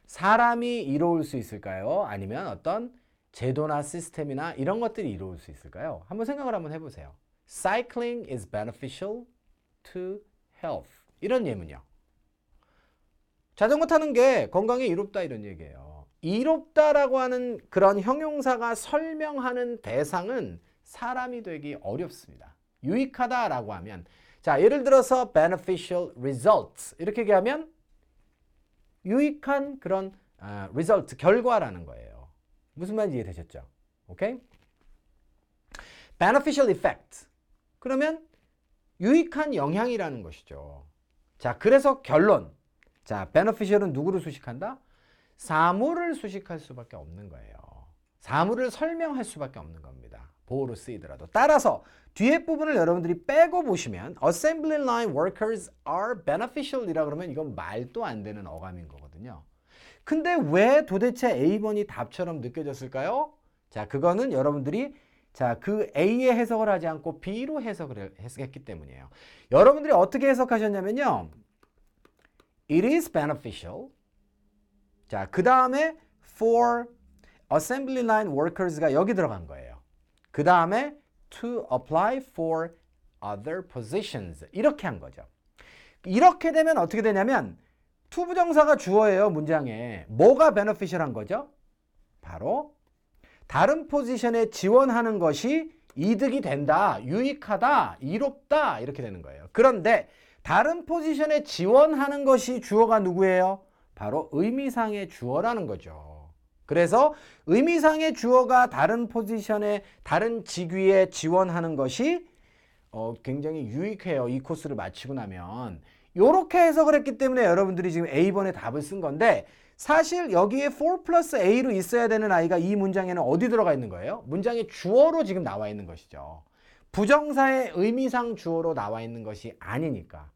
사람이 이로울 수 있을까요? 아니면 어떤 제도나 시스템이나 이런 것들이 이로울 수 있을까요? 한번 생각을 한번 해보세요. Cycling is beneficial to health. 이런 예문이요. 자전거 타는 게 건강에 이롭다 이런 얘기예요. 이롭다라고 하는 그런 형용사가 설명하는 대상은 사람이 되기 어렵습니다. 유익하다라고 하면 자, 예를 들어서 beneficial results 이렇게 얘기하면 유익한 그런 result, 결과라는 거예요. 무슨 말인지 이해되셨죠? 오케이? beneficial effect 그러면 유익한 영향이라는 것이죠. 자, 그래서 결론. 자, beneficial은 누구를 수식한다? 사물을 수식할 수밖에 없는 거예요. 사물을 설명할 수밖에 없는 겁니다. 보호로 쓰이더라도. 따라서 뒤에 부분을 여러분들이 빼고 보시면 assembly line workers are beneficial 이라 그러면 이건 말도 안 되는 어감인 거거든요. 근데 왜 도대체 A번이 답처럼 느껴졌을까요? 자, 그거는 여러분들이 자, 그 A의 해석을 하지 않고 B로 해석을 했기 때문이에요. 여러분들이 어떻게 해석하셨냐면요. It is beneficial. 자, 그 다음에 for assembly line workers가 여기 들어간 거예요. 그 다음에 to apply for other positions 이렇게 한 거죠. 이렇게 되면 어떻게 되냐면 to 부정사가 주어예요, 문장에. 뭐가 beneficial한 거죠? 바로 다른 포지션에 지원하는 것이 이득이 된다, 유익하다, 이롭다 이렇게 되는 거예요. 그런데 다른 포지션에 지원하는 것이 주어가 누구예요? 바로 의미상의 주어라는 거죠. 그래서 의미상의 주어가 다른 포지션에 다른 직위에 지원하는 것이 굉장히 유익해요. 이 코스를 마치고 나면. 이렇게 해석을 했기 때문에 여러분들이 지금 A번에 답을 쓴 건데 사실 여기에 4 플러스 A로 있어야 되는 아이가 이 문장에는 어디 들어가 있는 거예요? 문장의 주어로 지금 나와 있는 것이죠. 부정사의 의미상 주어로 나와 있는 것이 아니니까.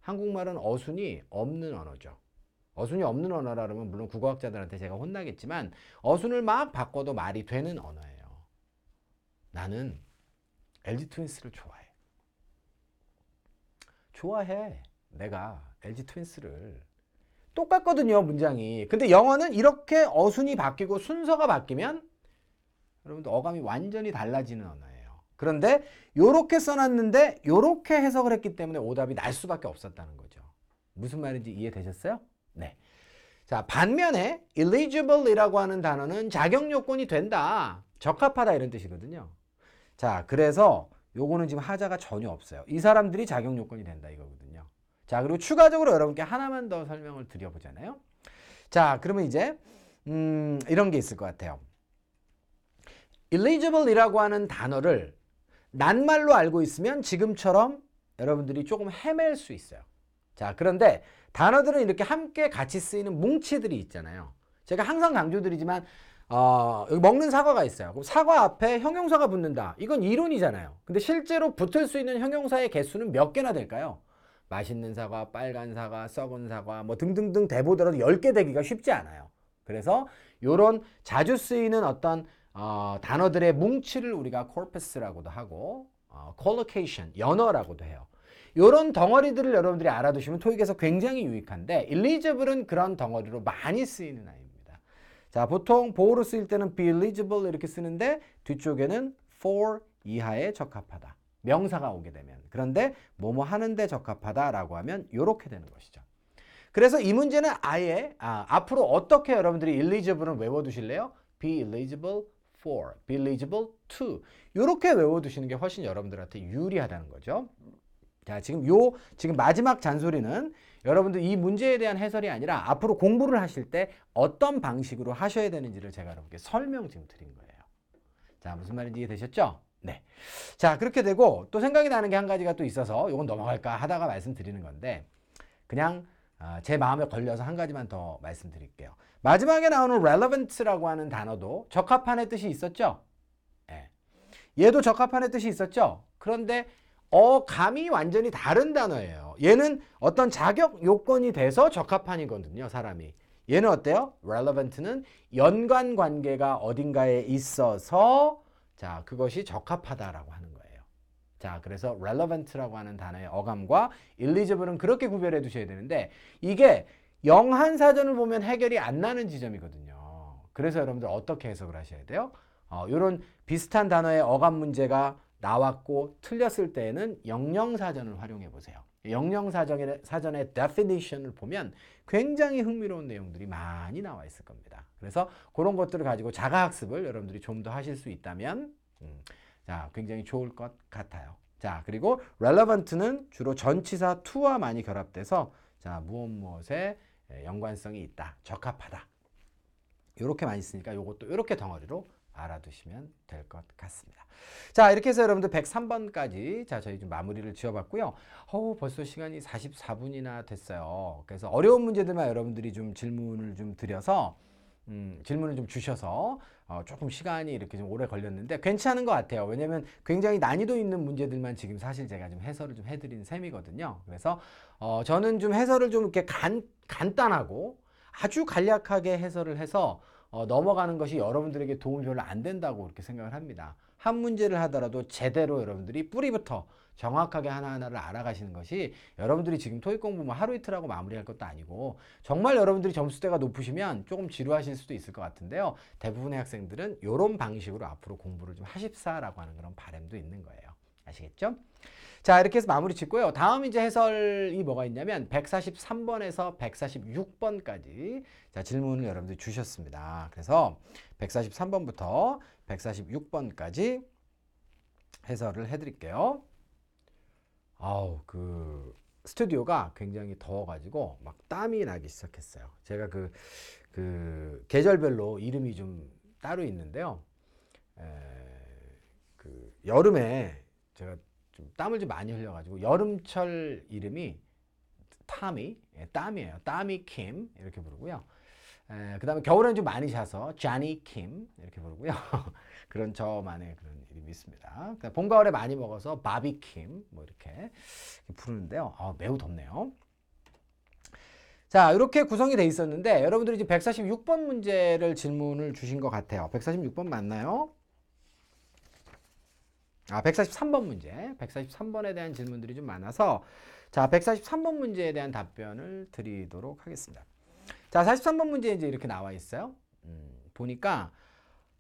한국말은 어순이 없는 언어죠. 어순이 없는 언어라 그러면 물론 국어학자들한테 제가 혼나겠지만 어순을 막 바꿔도 말이 되는 언어예요. 나는 LG 트윈스를 좋아해. 좋아해. 내가 LG 트윈스를. 똑같거든요, 문장이. 근데 영어는 이렇게 어순이 바뀌고 순서가 바뀌면 여러분들 어감이 완전히 달라지는 언어예요. 그런데 요렇게 써놨는데 요렇게 해석을 했기 때문에 오답이 날 수밖에 없었다는 거죠. 무슨 말인지 이해되셨어요? 네. 자, 반면에 eligible이라고 하는 단어는 자격 요건이 된다, 적합하다 이런 뜻이거든요. 자, 그래서 요거는 지금 하자가 전혀 없어요. 이 사람들이 자격 요건이 된다 이거거든요. 자, 그리고 추가적으로 여러분께 하나만 더 설명을 드려보잖아요. 자, 그러면 이제 이런 게 있을 것 같아요. eligible이라고 하는 단어를 낱말로 알고 있으면 지금처럼 여러분들이 조금 헤맬 수 있어요. 자, 그런데 단어들은 이렇게 함께 같이 쓰이는 뭉치들이 있잖아요. 제가 항상 강조드리지만 여기 먹는 사과가 있어요. 그럼 사과 앞에 형용사가 붙는다. 이건 이론이잖아요. 근데 실제로 붙을 수 있는 형용사의 개수는 몇 개나 될까요? 맛있는 사과, 빨간 사과, 썩은 사과 뭐 등등등 대보더라도 10개 되기가 쉽지 않아요. 그래서 이런 자주 쓰이는 어떤 단어들의 뭉치를 우리가 corpus라고도 하고 collocation, 연어라고도 해요. 이런 덩어리들을 여러분들이 알아두시면 토익에서 굉장히 유익한데 eligible은 그런 덩어리로 많이 쓰이는 아이입니다. 자, 보통 보호로 쓰일 때는 be eligible 이렇게 쓰는데 뒤쪽에는 for 이하에 적합하다. 명사가 오게 되면. 그런데 뭐뭐 하는데 적합하다라고 하면 이렇게 되는 것이죠. 그래서 이 문제는 아예 앞으로 어떻게 여러분들이 eligible은 외워두실래요? be eligible for, be eligible to 이렇게 외워두시는 게 훨씬 여러분들한테 유리하다는 거죠. 자, 지금 마지막 잔소리는 여러분들 이 문제에 대한 해설이 아니라 앞으로 공부를 하실 때 어떤 방식으로 하셔야 되는지를 제가 여러분께 설명 지금 드린 거예요. 자, 무슨 말인지 이해되셨죠? 네. 자, 그렇게 되고 또 생각이 나는 게 한 가지가 또 있어서 이건 넘어갈까 하다가 말씀드리는 건데 그냥 제 마음에 걸려서 한 가지만 더 말씀드릴게요. 마지막에 나오는 relevant라고 하는 단어도 적합한의 뜻이 있었죠? 네. 얘도 적합한의 뜻이 있었죠? 그런데 어감이 완전히 다른 단어예요. 얘는 어떤 자격 요건이 돼서 적합한이거든요, 사람이. 얘는 어때요? relevant는 연관 관계가 어딘가에 있어서 자, 그것이 적합하다라고 하는 거예요. 자, 그래서 relevant라고 하는 단어의 어감과 eligible은 그렇게 구별해 두셔야 되는데 이게 영한사전을 보면 해결이 안 나는 지점이거든요. 그래서 여러분들 어떻게 해석을 하셔야 돼요? 이런 비슷한 단어의 어감 문제가 나왔고 틀렸을 때에는 영영사전을 활용해 보세요. 영영사전의 definition을 보면 굉장히 흥미로운 내용들이 많이 나와 있을 겁니다. 그래서 그런 것들을 가지고 자가학습을 여러분들이 좀 더 하실 수 있다면 자, 굉장히 좋을 것 같아요. 자, 그리고 relevant는 주로 전치사 to와 많이 결합돼서 자, 무엇에 연관성이 있다, 적합하다 이렇게 많이 쓰니까 이것도 이렇게 덩어리로 알아두시면 될 것 같습니다. 자, 이렇게 해서 여러분들 103번까지 자, 저희 좀 마무리를 지어봤고요. 벌써 시간이 44분이나 됐어요. 그래서 어려운 문제들만 여러분들이 좀 질문을 좀 드려서 질문을 좀 주셔서 조금 시간이 이렇게 좀 오래 걸렸는데 괜찮은 것 같아요. 왜냐면 굉장히 난이도 있는 문제들만 지금 사실 제가 좀 해설을 좀 해드린 셈이거든요. 그래서 저는 좀 해설을 좀 이렇게 간단하고 아주 간략하게 해설을 해서 넘어가는 것이 여러분들에게 도움이 별로 안 된다고 그렇게 생각을 합니다. 한 문제를 하더라도 제대로 여러분들이 뿌리부터 정확하게 하나하나를 알아가시는 것이 여러분들이 지금 토익 공부 뭐 하루 이틀 하고 마무리할 것도 아니고 정말 여러분들이 점수대가 높으시면 조금 지루하실 수도 있을 것 같은데요. 대부분의 학생들은 이런 방식으로 앞으로 공부를 좀 하십사라고 하는 그런 바람도 있는 거예요. 아시겠죠? 자, 이렇게 해서 마무리 짓고요. 다음 이제 해설이 뭐가 있냐면 143번에서 146번까지 자, 질문을 여러분들이 주셨습니다. 그래서 143번부터 146번까지 해설을 해드릴게요. 아우, 그 스튜디오가 굉장히 더워가지고 막 땀이 나기 시작했어요. 제가 그 계절별로 이름이 좀 따로 있는데요. 그 여름에 제가 좀 땀을 좀 많이 흘려가지고 여름철 이름이 땀이에요. 땀이 킴 이렇게 부르고요. 그 다음에 겨울에는 좀 많이 샤서 자니 킴 이렇게 부르고요. 그런 저만의 그런 이름이 있습니다. 봄 가을에 많이 먹어서 바비 킴 뭐 이렇게 부르는데요. 매우 덥네요. 자, 이렇게 구성이 돼 있었는데 여러분들이 이제 146번 문제를 질문을 주신 것 같아요. 146번 맞나요? 143번 문제. 143번에 대한 질문들이 좀 많아서 자, 143번 문제에 대한 답변을 드리도록 하겠습니다. 자, 43번 문제 이제 이렇게 나와 있어요. 보니까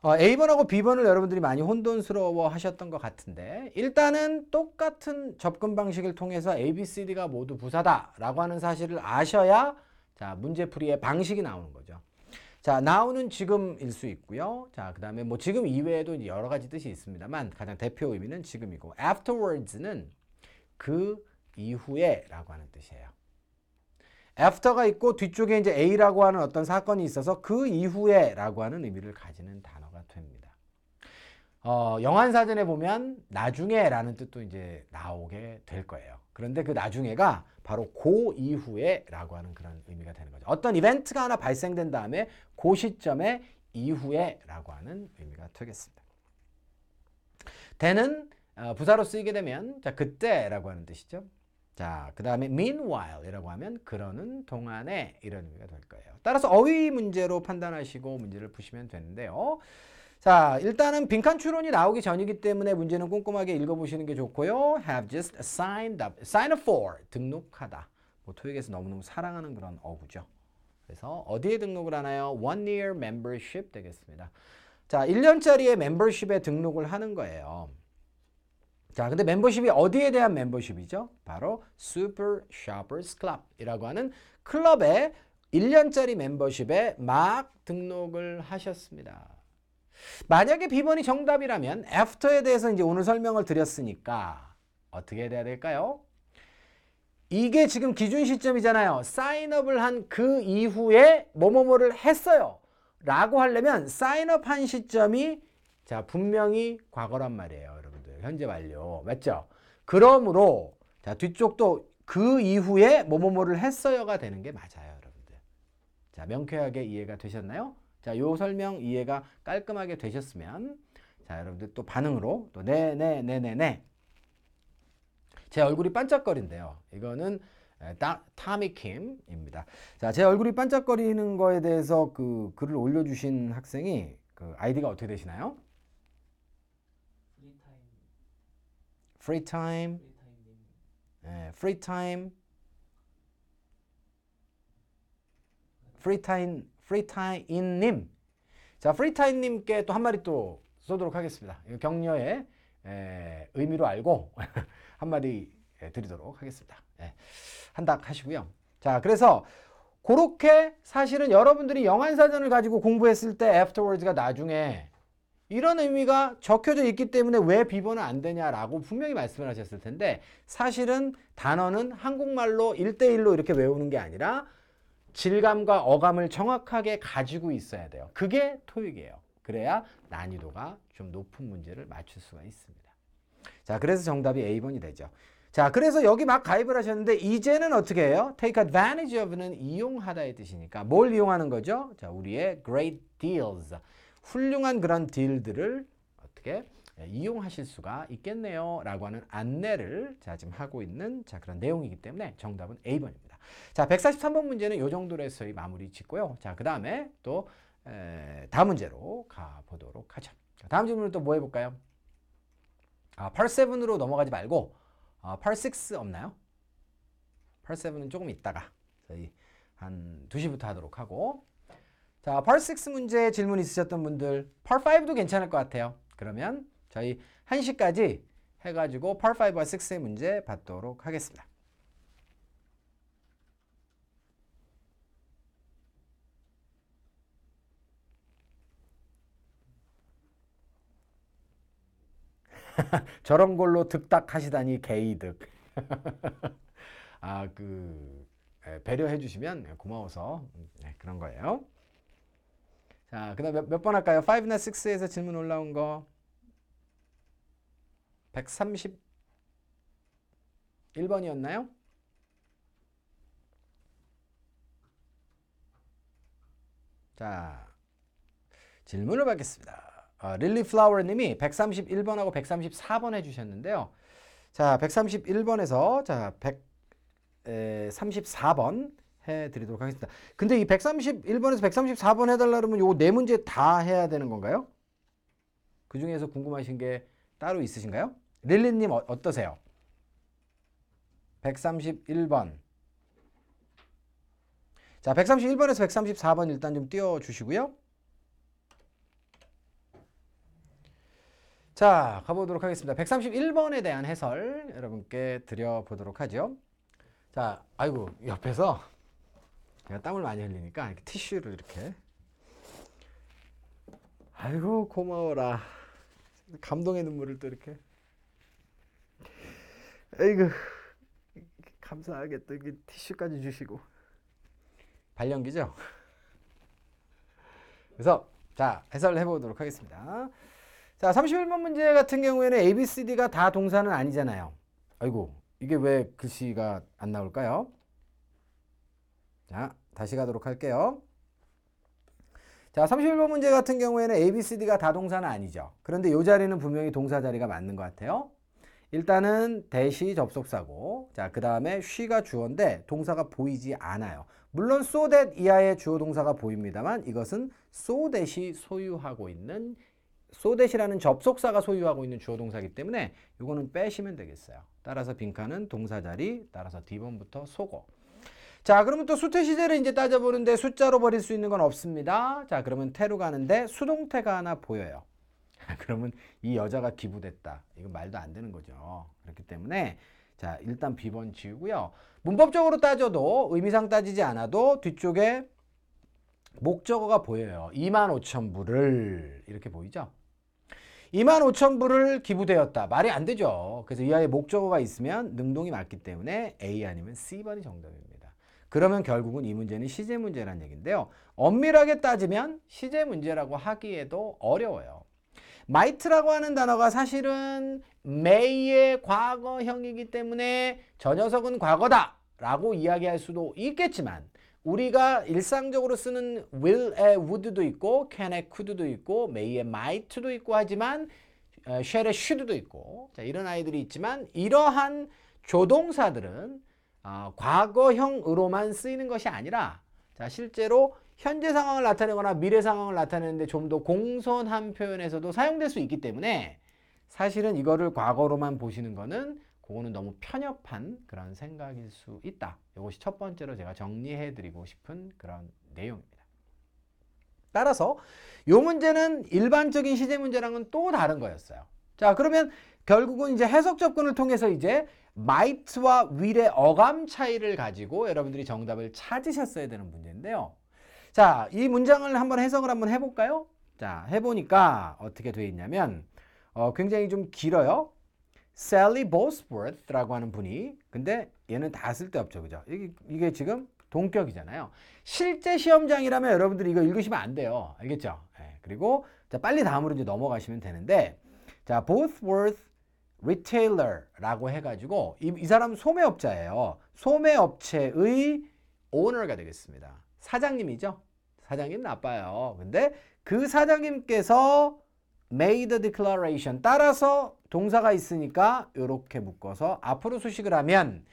A번하고 B번을 여러분들이 많이 혼돈스러워 하셨던 것 같은데 일단은 똑같은 접근 방식을 통해서 A, B, C, D가 모두 부사다라고 하는 사실을 아셔야 자, 문제풀이의 방식이 나오는 거죠. 자, now는 지금일 수 있고요. 자, 그 다음에 뭐 지금 이외에도 이제 여러 가지 뜻이 있습니다만 가장 대표 의미는 지금이고 afterwards는 그 이후에 라고 하는 뜻이에요. after가 있고 뒤쪽에 이제 A라고 하는 어떤 사건이 있어서 그 이후에 라고 하는 의미를 가지는 단어가 됩니다. 영한사전에 보면 나중에 라는 뜻도 이제 나오게 될 거예요. 그런데 그 나중에가 바로 그 이후에 라고 하는 그런 의미가 되는 거죠. 어떤 이벤트가 하나 발생된 다음에 그 시점에 이후에 라고 하는 의미가 되겠습니다. 때는 부사로 쓰이게 되면 자, 그때라고 하는 뜻이죠. 자, 그 다음에 meanwhile 이라고 하면 그러는 동안에 이런 의미가 될 거예요. 따라서 어휘 문제로 판단하시고 문제를 푸시면 되는데요. 자, 일단은 빈칸 추론이 나오기 전이기 때문에 문제는 꼼꼼하게 읽어보시는 게 좋고요. have just signed up, sign up for, 등록하다. 뭐 토익에서 너무너무 사랑하는 그런 어구죠. 그래서 어디에 등록을 하나요? one year membership 되겠습니다. 자, 1년짜리의 멤버십에 등록을 하는 거예요. 자, 근데 멤버십이 어디에 대한 멤버십이죠? 바로 Super Shoppers Club 이라고 하는 클럽에 1년짜리 멤버십에 막 등록을 하셨습니다. 만약에 B번이 정답이라면 after에 대해서 이제 오늘 설명을 드렸으니까 어떻게 돼야 될까요? 이게 지금 기준 시점이잖아요. 사인업을 한 그 이후에 뭐뭐뭐를 했어요. 라고 하려면 사인업 한 시점이 자, 분명히 과거란 말이에요. 여러분들. 현재 완료. 맞죠? 그러므로 자, 뒤쪽도 그 이후에 뭐뭐뭐를 했어요가 되는 게 맞아요. 여러분들. 자, 명쾌하게 이해가 되셨나요? 자, 요 설명 이해가 깔끔하게 되셨으면 자, 여러분들 또 반응으로 또 네. 제 얼굴이 반짝거린대요. 이거는 타미 킴입니다. 자, 제 얼굴이 반짝거리는 거에 대해서 그 글을 올려주신 학생이 그 아이디가 어떻게 되시나요? 프리타임. 프리타임님. 자, 프리타임님께 또 한 마디 또 쏘도록 하겠습니다. 이거 격려의 의미로 알고 한마디 드리도록 하겠습니다. 한닥 하시고요. 자, 그래서 그렇게 사실은 여러분들이 영한사전을 가지고 공부했을 때 afterwards가 나중에 이런 의미가 적혀져 있기 때문에 왜 B번은 안 되냐라고 분명히 말씀을 하셨을 텐데 사실은 단어는 한국말로 1대1로 이렇게 외우는 게 아니라 질감과 어감을 정확하게 가지고 있어야 돼요. 그게 토익이에요. 그래야 난이도가 좀 높은 문제를 맞출 수가 있습니다. 자, 그래서 정답이 A번이 되죠. 자, 그래서 여기 막 가입을 하셨는데 이제는 어떻게 해요? take advantage of는 이용하다의 뜻이니까 뭘 이용하는 거죠? 자, 우리의 great deals. 훌륭한 그런 딜들을 어떻게 이용하실 수가 있겠네요. 라고 하는 안내를 자, 지금 하고 있는 자, 그런 내용이기 때문에 정답은 A번입니다. 자, 143번 문제는 이 정도로 해서 마무리 짓고요. 자, 그 다음에 또 다음 문제로 가보도록 하죠. 자, 다음 질문은 또 뭐 해볼까요? Part 7으로 넘어가지 말고 Part 6 없나요? Part 7은 조금 있다가 저희 한 2시부터 하도록 하고 자, Part 6 문제 질문 있으셨던 분들 Part 5도 괜찮을 것 같아요. 그러면 저희 1시까지 해가지고 Part 5와 6의 문제 받도록 하겠습니다. 저런 걸로 득닥하시다니 개이득. 배려해 주시면 고마워서 그런 거예요. 자, 그다음 몇 번 할까요? 5나 6에서 질문 올라온 거 131번이었나요? 자, 질문을 받겠습니다. 릴리 플라워 님이 131번하고 134번 해주셨는데요. 자, 131번에서 자, 134번 해드리도록 하겠습니다. 근데 이 131번에서 134번 해달라 그러면 요 네 문제 다 해야 되는 건가요? 그 중에서 궁금하신 게 따로 있으신가요? 릴리님 어떠세요? 131번. 자, 131번에서 134번 일단 좀 띄워주시고요. 자, 가보도록 하겠습니다. 131번에 대한 해설 여러분께 드려보도록 하죠. 자, 아이고, 옆에서 제가 땀을 많이 흘리니까 이렇게 티슈를 이렇게. 아이고, 고마워라. 감동의 눈물을 또 이렇게. 아이고, 감사하게 또 이렇게 티슈까지 주시고. 발연기죠? 그래서, 자, 해설을 해보도록 하겠습니다. 자, 31번 문제 같은 경우에는 A, B, C, D가 다 동사는 아니잖아요. 아이고, 이게 왜 글씨가 안 나올까요? 자, 다시 가도록 할게요. 자, 31번 문제 같은 경우에는 A, B, C, D가 다 동사는 아니죠. 그런데 이 자리는 분명히 동사 자리가 맞는 것 같아요. 일단은 대시 접속사고, 자, 그 다음에 she가 주어인데 동사가 보이지 않아요. 물론 so that 이하의 주어 동사가 보입니다만 이것은 so that이 소유하고 있는 so that이라는 접속사가 소유하고 있는 주어 동사이기 때문에 이거는 빼시면 되겠어요. 따라서 빈칸은 동사 자리, 따라서 D번부터 소고. 자, 그러면 또 수태 시제를 이제 따져보는데 숫자로 버릴 수 있는 건 없습니다. 자, 그러면 태로 가는데 수동태가 하나 보여요. 그러면 이 여자가 기부됐다. 이거 말도 안 되는 거죠. 그렇기 때문에 자, 일단 B번 지우고요. 문법적으로 따져도 의미상 따지지 않아도 뒤쪽에 목적어가 보여요. 25,000부를 이렇게 보이죠? 25,000부를 기부되었다. 말이 안 되죠. 그래서 이 아이에 목적어가 있으면 능동이 맞기 때문에 A 아니면 C번이 정답입니다. 그러면 결국은 이 문제는 시제 문제라는 얘기인데요. 엄밀하게 따지면 시제 문제라고 하기에도 어려워요. might라고 하는 단어가 사실은 may의 과거형이기 때문에 저 녀석은 과거다 라고 이야기할 수도 있겠지만 우리가 일상적으로 쓰는 will에 would도 있고 can에 could도 있고 may에 might도 있고 하지만 shall에 should도 있고 자, 이런 아이들이 있지만 이러한 조동사들은 과거형으로만 쓰이는 것이 아니라 자, 실제로 현재 상황을 나타내거나 미래 상황을 나타내는데 좀 더 공손한 표현에서도 사용될 수 있기 때문에 사실은 이거를 과거로만 보시는 거는 그거는 너무 편협한 그런 생각일 수 있다. 이것이 첫 번째로 제가 정리해 드리고 싶은 그런 내용입니다. 따라서 이 문제는 일반적인 시제 문제랑은 또 다른 거였어요. 자, 그러면 결국은 이제 해석 접근을 통해서 이제 might와 will의 어감 차이를 가지고 여러분들이 정답을 찾으셨어야 되는 문제인데요. 자, 이 문장을 한번 해석을 한번 해볼까요? 자, 해보니까 어떻게 되어 있냐면 굉장히 좀 길어요. Sally Bosworth라고 하는 분이 근데 얘는 다 쓸데없죠. 그죠? 이게 지금 동격이잖아요. 실제 시험장이라면 여러분들이 이거 읽으시면 안 돼요. 알겠죠? 네, 그리고 자, 빨리 다음으로 이제 넘어가시면 되는데 자, Bosworth Retailer라고 해가지고 이 사람 소매업자예요. 소매업체의 오너가 되겠습니다. 사장님이죠. 사장님 나빠요. 근데 그 사장님께서 made a declaration 따라서 동사가 있으니까 이렇게 묶어서 앞으로 수식을 하면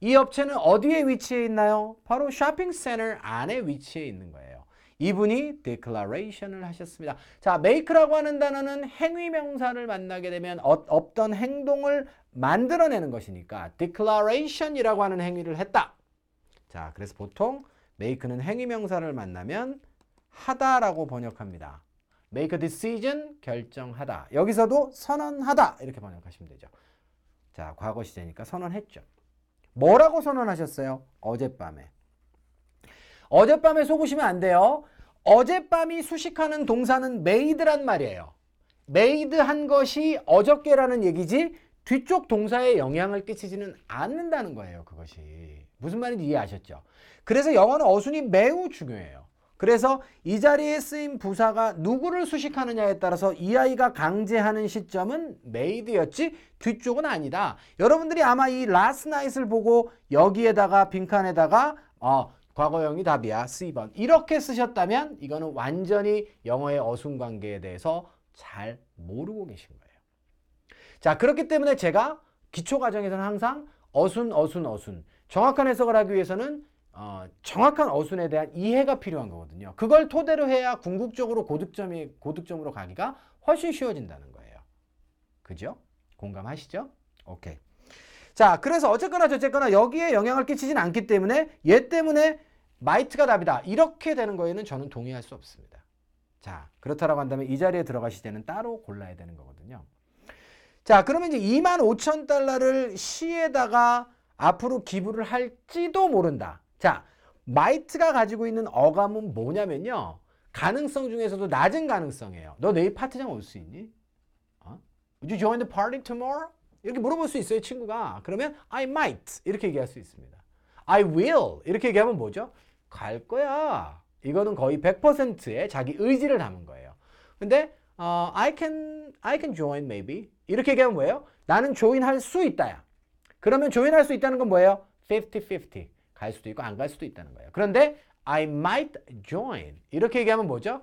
이 업체는 어디에 위치해 있나요? 바로 쇼핑센터 안에 위치해 있는 거예요. 이분이 declaration을 하셨습니다. 자, make라고 하는 단어는 행위명사를 만나게 되면 어떤 행동을 만들어내는 것이니까 declaration이라고 하는 행위를 했다. 자, 그래서 보통 make는 행위명사를 만나면 하다라고 번역합니다. make a decision, 결정하다. 여기서도 선언하다 이렇게 번역하시면 되죠. 자, 과거 시제니까 선언했죠. 뭐라고 선언하셨어요? 어젯밤에. 어젯밤에 속으시면 안 돼요. 어젯밤이 수식하는 동사는 made란 말이에요. made 한 것이 어저께라는 얘기지 뒤쪽 동사에 영향을 끼치지는 않는다는 거예요. 그것이. 무슨 말인지 이해하셨죠? 그래서 영어는 어순이 매우 중요해요. 그래서 이 자리에 쓰인 부사가 누구를 수식하느냐에 따라서 이 아이가 강제하는 시점은 made였지 뒤쪽은 아니다. 여러분들이 아마 이 last night을 보고 여기에다가 빈칸에다가 과거형이 답이야. C번. 이렇게 쓰셨다면 이거는 완전히 영어의 어순관계에 대해서 잘 모르고 계신 거예요. 자, 그렇기 때문에 제가 기초과정에서는 항상 어순. 정확한 해석을 하기 위해서는 정확한 어순에 대한 이해가 필요한 거거든요. 그걸 토대로 해야 궁극적으로 고득점으로 가기가 훨씬 쉬워진다는 거예요. 그죠? 공감하시죠? 오케이. 자, 그래서 어쨌거나 저쨌거나 여기에 영향을 끼치진 않기 때문에 얘 때문에 might가 답이다. 이렇게 되는 거에는 저는 동의할 수 없습니다. 자, 그렇다라고 한다면 이 자리에 들어가실 때는 따로 골라야 되는 거거든요. 자, 그러면 이제 25,000달러를 시에다가 앞으로 기부를 할지도 모른다. 자, might가 가지고 있는 어감은 뭐냐면요. 가능성 중에서도 낮은 가능성이에요. 너 내일 파티장 올 수 있니? Would you join the party tomorrow? 이렇게 물어볼 수 있어요, 친구가. 그러면 I might 이렇게 얘기할 수 있습니다. I will 이렇게 얘기하면 뭐죠? 갈 거야. 이거는 거의 100%의 자기 의지를 담은 거예요. 근데 I can join maybe 이렇게 얘기하면 뭐예요? 나는 조인할 수 있다야. 그러면 조인할 수 있다는 건 뭐예요? 50-50. 갈 수도 있고 안 갈 수도 있다는 거예요. 그런데 I might join 이렇게 얘기하면 뭐죠?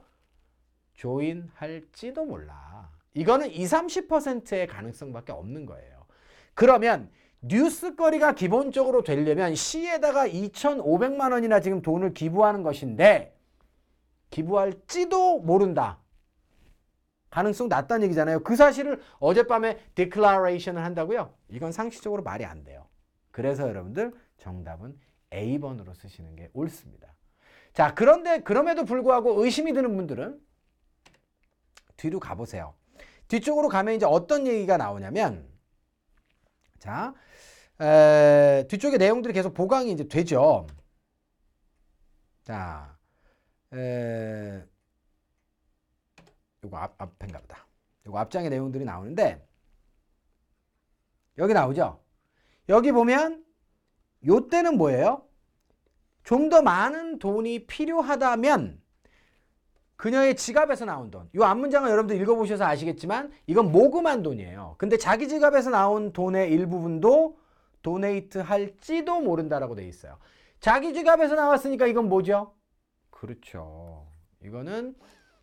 조인할지도 몰라. 이거는 20-30%의 가능성밖에 없는 거예요. 그러면 뉴스거리가 기본적으로 되려면 시에다가 2,500만 원이나 지금 돈을 기부하는 것인데 기부할지도 모른다. 가능성 낮다는 얘기잖아요. 그 사실을 어젯밤에 declaration을 한다고요? 이건 상식적으로 말이 안 돼요. 그래서 여러분들 정답은 A번으로 쓰시는 게 옳습니다. 자, 그럼에도 불구하고 의심이 드는 분들은 뒤로 가보세요. 뒤쪽으로 가면 이제 어떤 얘기가 나오냐면 자, 뒤쪽에 내용들이 계속 보강이 이제 되죠. 자, 요거 앞인가 보다. 요거 앞장의 내용들이 나오는데 여기 나오죠. 여기 보면 요 때는 뭐예요? 좀 더 많은 돈이 필요하다면 그녀의 지갑에서 나온 돈. 이 앞문장은 여러분들 읽어보셔서 아시겠지만 이건 모금한 돈이에요. 근데 자기 지갑에서 나온 돈의 일부분도 도네이트 할지도 모른다라고 돼 있어요. 자기 지갑에서 나왔으니까 이건 뭐죠? 그렇죠. 이거는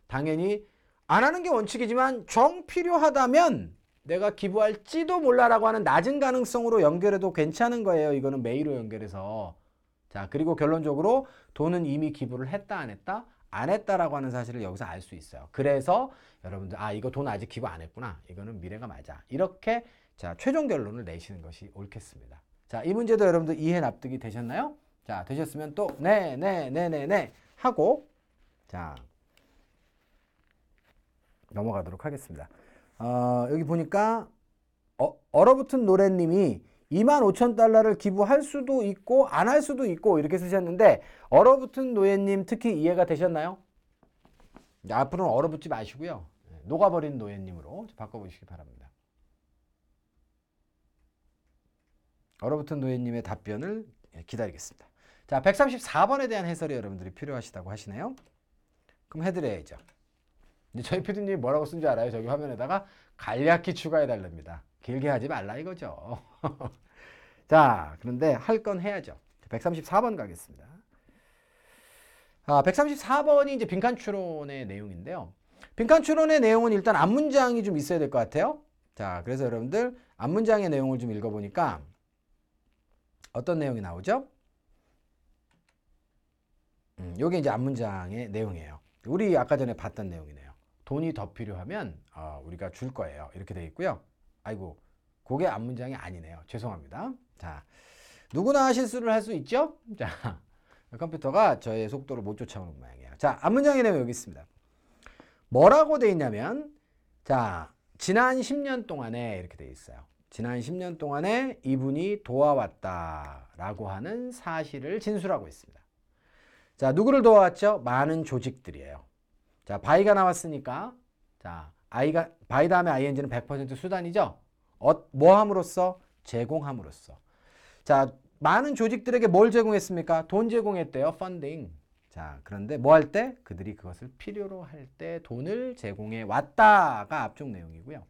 당연히 안 하는 게 원칙이지만 정 필요하다면 내가 기부할지도 몰라라고 하는 낮은 가능성으로 연결해도 괜찮은 거예요. 이거는 메이로 연결해서. 자, 그리고 결론적으로 돈은 이미 기부를 했다 안 했다? 안 했다라고 하는 사실을 여기서 알 수 있어요. 그래서 여러분들 이거 돈 아직 기부 안 했구나. 이거는 미래가 맞아. 이렇게 자, 최종 결론을 내시는 것이 옳겠습니다. 자, 이 문제도 여러분들 이해 납득이 되셨나요? 자, 되셨으면 또 네 하고 자, 넘어가도록 하겠습니다. 여기 보니까 얼어붙은 노래님이 25,000달러를 기부할 수도 있고 안 할 수도 있고 이렇게 쓰셨는데 얼어붙은 노예님 특히 이해가 되셨나요? 앞으로는 얼어붙지 마시고요. 녹아버린 노예님으로 바꿔보시기 바랍니다. 얼어붙은 노예님의 답변을 기다리겠습니다. 자, 134번에 대한 해설이 여러분들이 필요하시다고 하시네요. 그럼 해드려야죠. 저희 PD님이 뭐라고 쓴 줄 알아요? 저기 화면에다가 간략히 추가해 달랍니다. 길게 하지 말라 이거죠. 자, 그런데 할 건 해야죠. 134번 가겠습니다. 134번이 이제 빈칸 추론의 내용인데요. 빈칸 추론의 내용은 일단 앞문장이 좀 있어야 될 것 같아요. 자, 그래서 여러분들 앞문장의 내용을 좀 읽어보니까 어떤 내용이 나오죠? 요게 이제 앞문장의 내용이에요. 우리 아까 전에 봤던 내용이네요. 돈이 더 필요하면 우리가 줄 거예요. 이렇게 돼 있고요. 아이고, 그게 앞문장이 아니네요. 죄송합니다. 자, 누구나 실수를 할 수 있죠? 자, 컴퓨터가 저의 속도를 못 쫓아오는 모양이에요. 자, 앞문장의 내용 여기 있습니다. 뭐라고 돼 있냐면 자, 지난 10년 동안에 이렇게 돼 있어요. 지난 10년 동안에 이분이 도와왔다라고 하는 사실을 진술하고 있습니다. 자, 누구를 도와왔죠? 많은 조직들이에요. 자, by가 나왔으니까 자, by 다음에 ing는 100% 수단이죠. 뭐 함으로써? 제공함으로써. 자, 많은 조직들에게 뭘 제공했습니까? 돈 제공했대요. funding. 자, 그런데 뭐 할 때? 그들이 그것을 필요로 할 때 돈을 제공해 왔다가 앞쪽 내용이고요.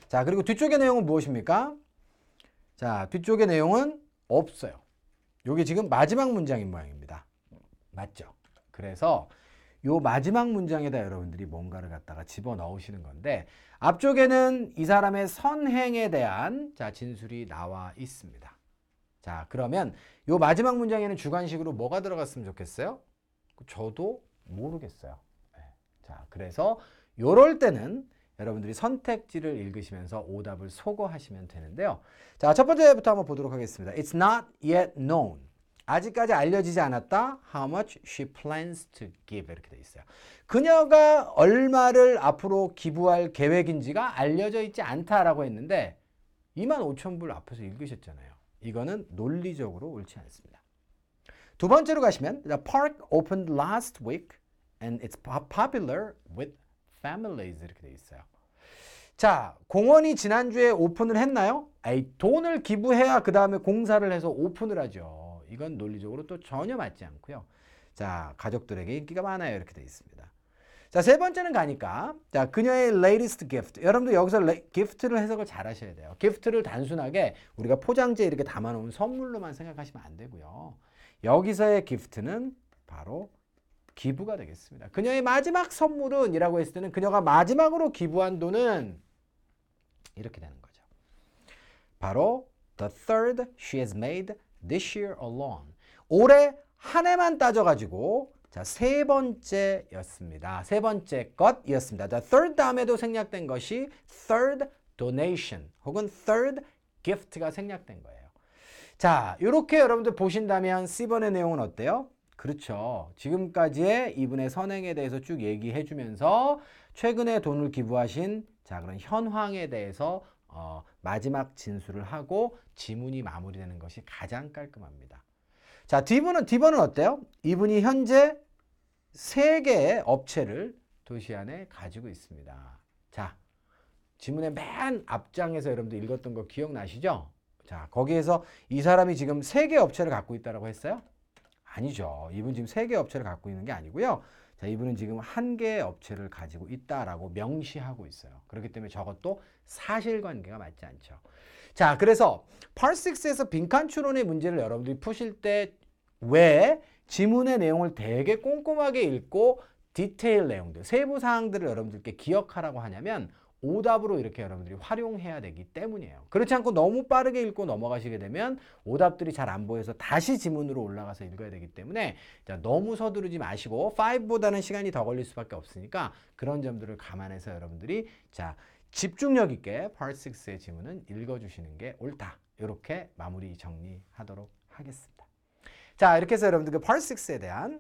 자, 그리고 뒤쪽의 내용은 무엇입니까? 자, 뒤쪽의 내용은 없어요. 이게 지금 마지막 문장인 모양입니다. 맞죠? 그래서 요 마지막 문장에다 여러분들이 뭔가를 갖다가 집어넣으시는 건데 앞쪽에는 이 사람의 선행에 대한 자, 진술이 나와 있습니다. 자, 그러면 요 마지막 문장에는 주관식으로 뭐가 들어갔으면 좋겠어요? 저도 모르겠어요. 네. 자, 그래서 요럴 때는 여러분들이 선택지를 읽으시면서 오답을 소거하시면 되는데요. 자, 첫 번째부터 한번 보도록 하겠습니다. It's not yet known. 아직까지 알려지지 않았다. How much she plans to give. 이렇게 돼 있어요. 그녀가 얼마를 앞으로 기부할 계획인지가 알려져 있지 않다라고 했는데 25,000불 앞에서 읽으셨잖아요. 이거는 논리적으로 옳지 않습니다. 두 번째로 가시면 The park opened last week and it's popular with families 이렇게 돼 있어요. 자, 공원이 지난주에 오픈을 했나요? 돈을 기부해야 그 다음에 공사를 해서 오픈을 하죠. 이건 논리적으로 또 전혀 맞지 않고요. 자, 가족들에게 인기가 많아요. 이렇게 돼 있습니다. 자, 세 번째는 가니까 자, 그녀의 latest gift. 여러분들 여기서 gift를 해석을 잘 하셔야 돼요. gift를 단순하게 우리가 포장지에 이렇게 담아놓은 선물로만 생각하시면 안 되고요. 여기서의 gift는 바로 기부가 되겠습니다. 그녀의 마지막 선물은 이라고 했을 때는 그녀가 마지막으로 기부한 돈은 이렇게 되는 거죠. 바로 the third she has made this year alone. 올해 한 해만 따져가지고 자, 세 번째였습니다. 세 번째 것이었습니다. The third 다음에도 생략된 것이 third donation 혹은 third gift가 생략된 거예요. 자, 이렇게 여러분들 보신다면 C번의 내용은 어때요? 그렇죠. 지금까지의 이분의 선행에 대해서 쭉 얘기해 주면서 최근에 돈을 기부하신 자, 그런 현황에 대해서 마지막 진술을 하고 지문이 마무리되는 것이 가장 깔끔합니다. 자, D번은 어때요? 이분이 현재 3개의 업체를 도시 안에 가지고 있습니다. 자, 지문의 맨 앞장에서 여러분들 읽었던 거 기억나시죠? 자, 거기에서 이 사람이 지금 3개 업체를 갖고 있다고 했어요? 아니죠. 이분 지금 3개 업체를 갖고 있는 게 아니고요. 자, 이분은 지금 1개의 업체를 가지고 있다라고 명시하고 있어요. 그렇기 때문에 저것도 사실관계가 맞지 않죠. 자, 그래서 Part 6에서 빈칸 추론의 문제를 여러분들이 푸실 때 왜 지문의 내용을 되게 꼼꼼하게 읽고 디테일 내용들, 세부 사항들을 여러분들께 기억하라고 하냐면 오답으로 이렇게 여러분들이 활용해야 되기 때문이에요. 그렇지 않고 너무 빠르게 읽고 넘어가시게 되면 오답들이 잘 안 보여서 다시 지문으로 올라가서 읽어야 되기 때문에 자, 너무 서두르지 마시고 5보다는 시간이 더 걸릴 수밖에 없으니까 그런 점들을 감안해서 여러분들이 자, 집중력 있게 Part 6의 지문은 읽어주시는 게 옳다. 이렇게 마무리 정리하도록 하겠습니다. 자, 이렇게 해서 여러분들 그 Part 6에 대한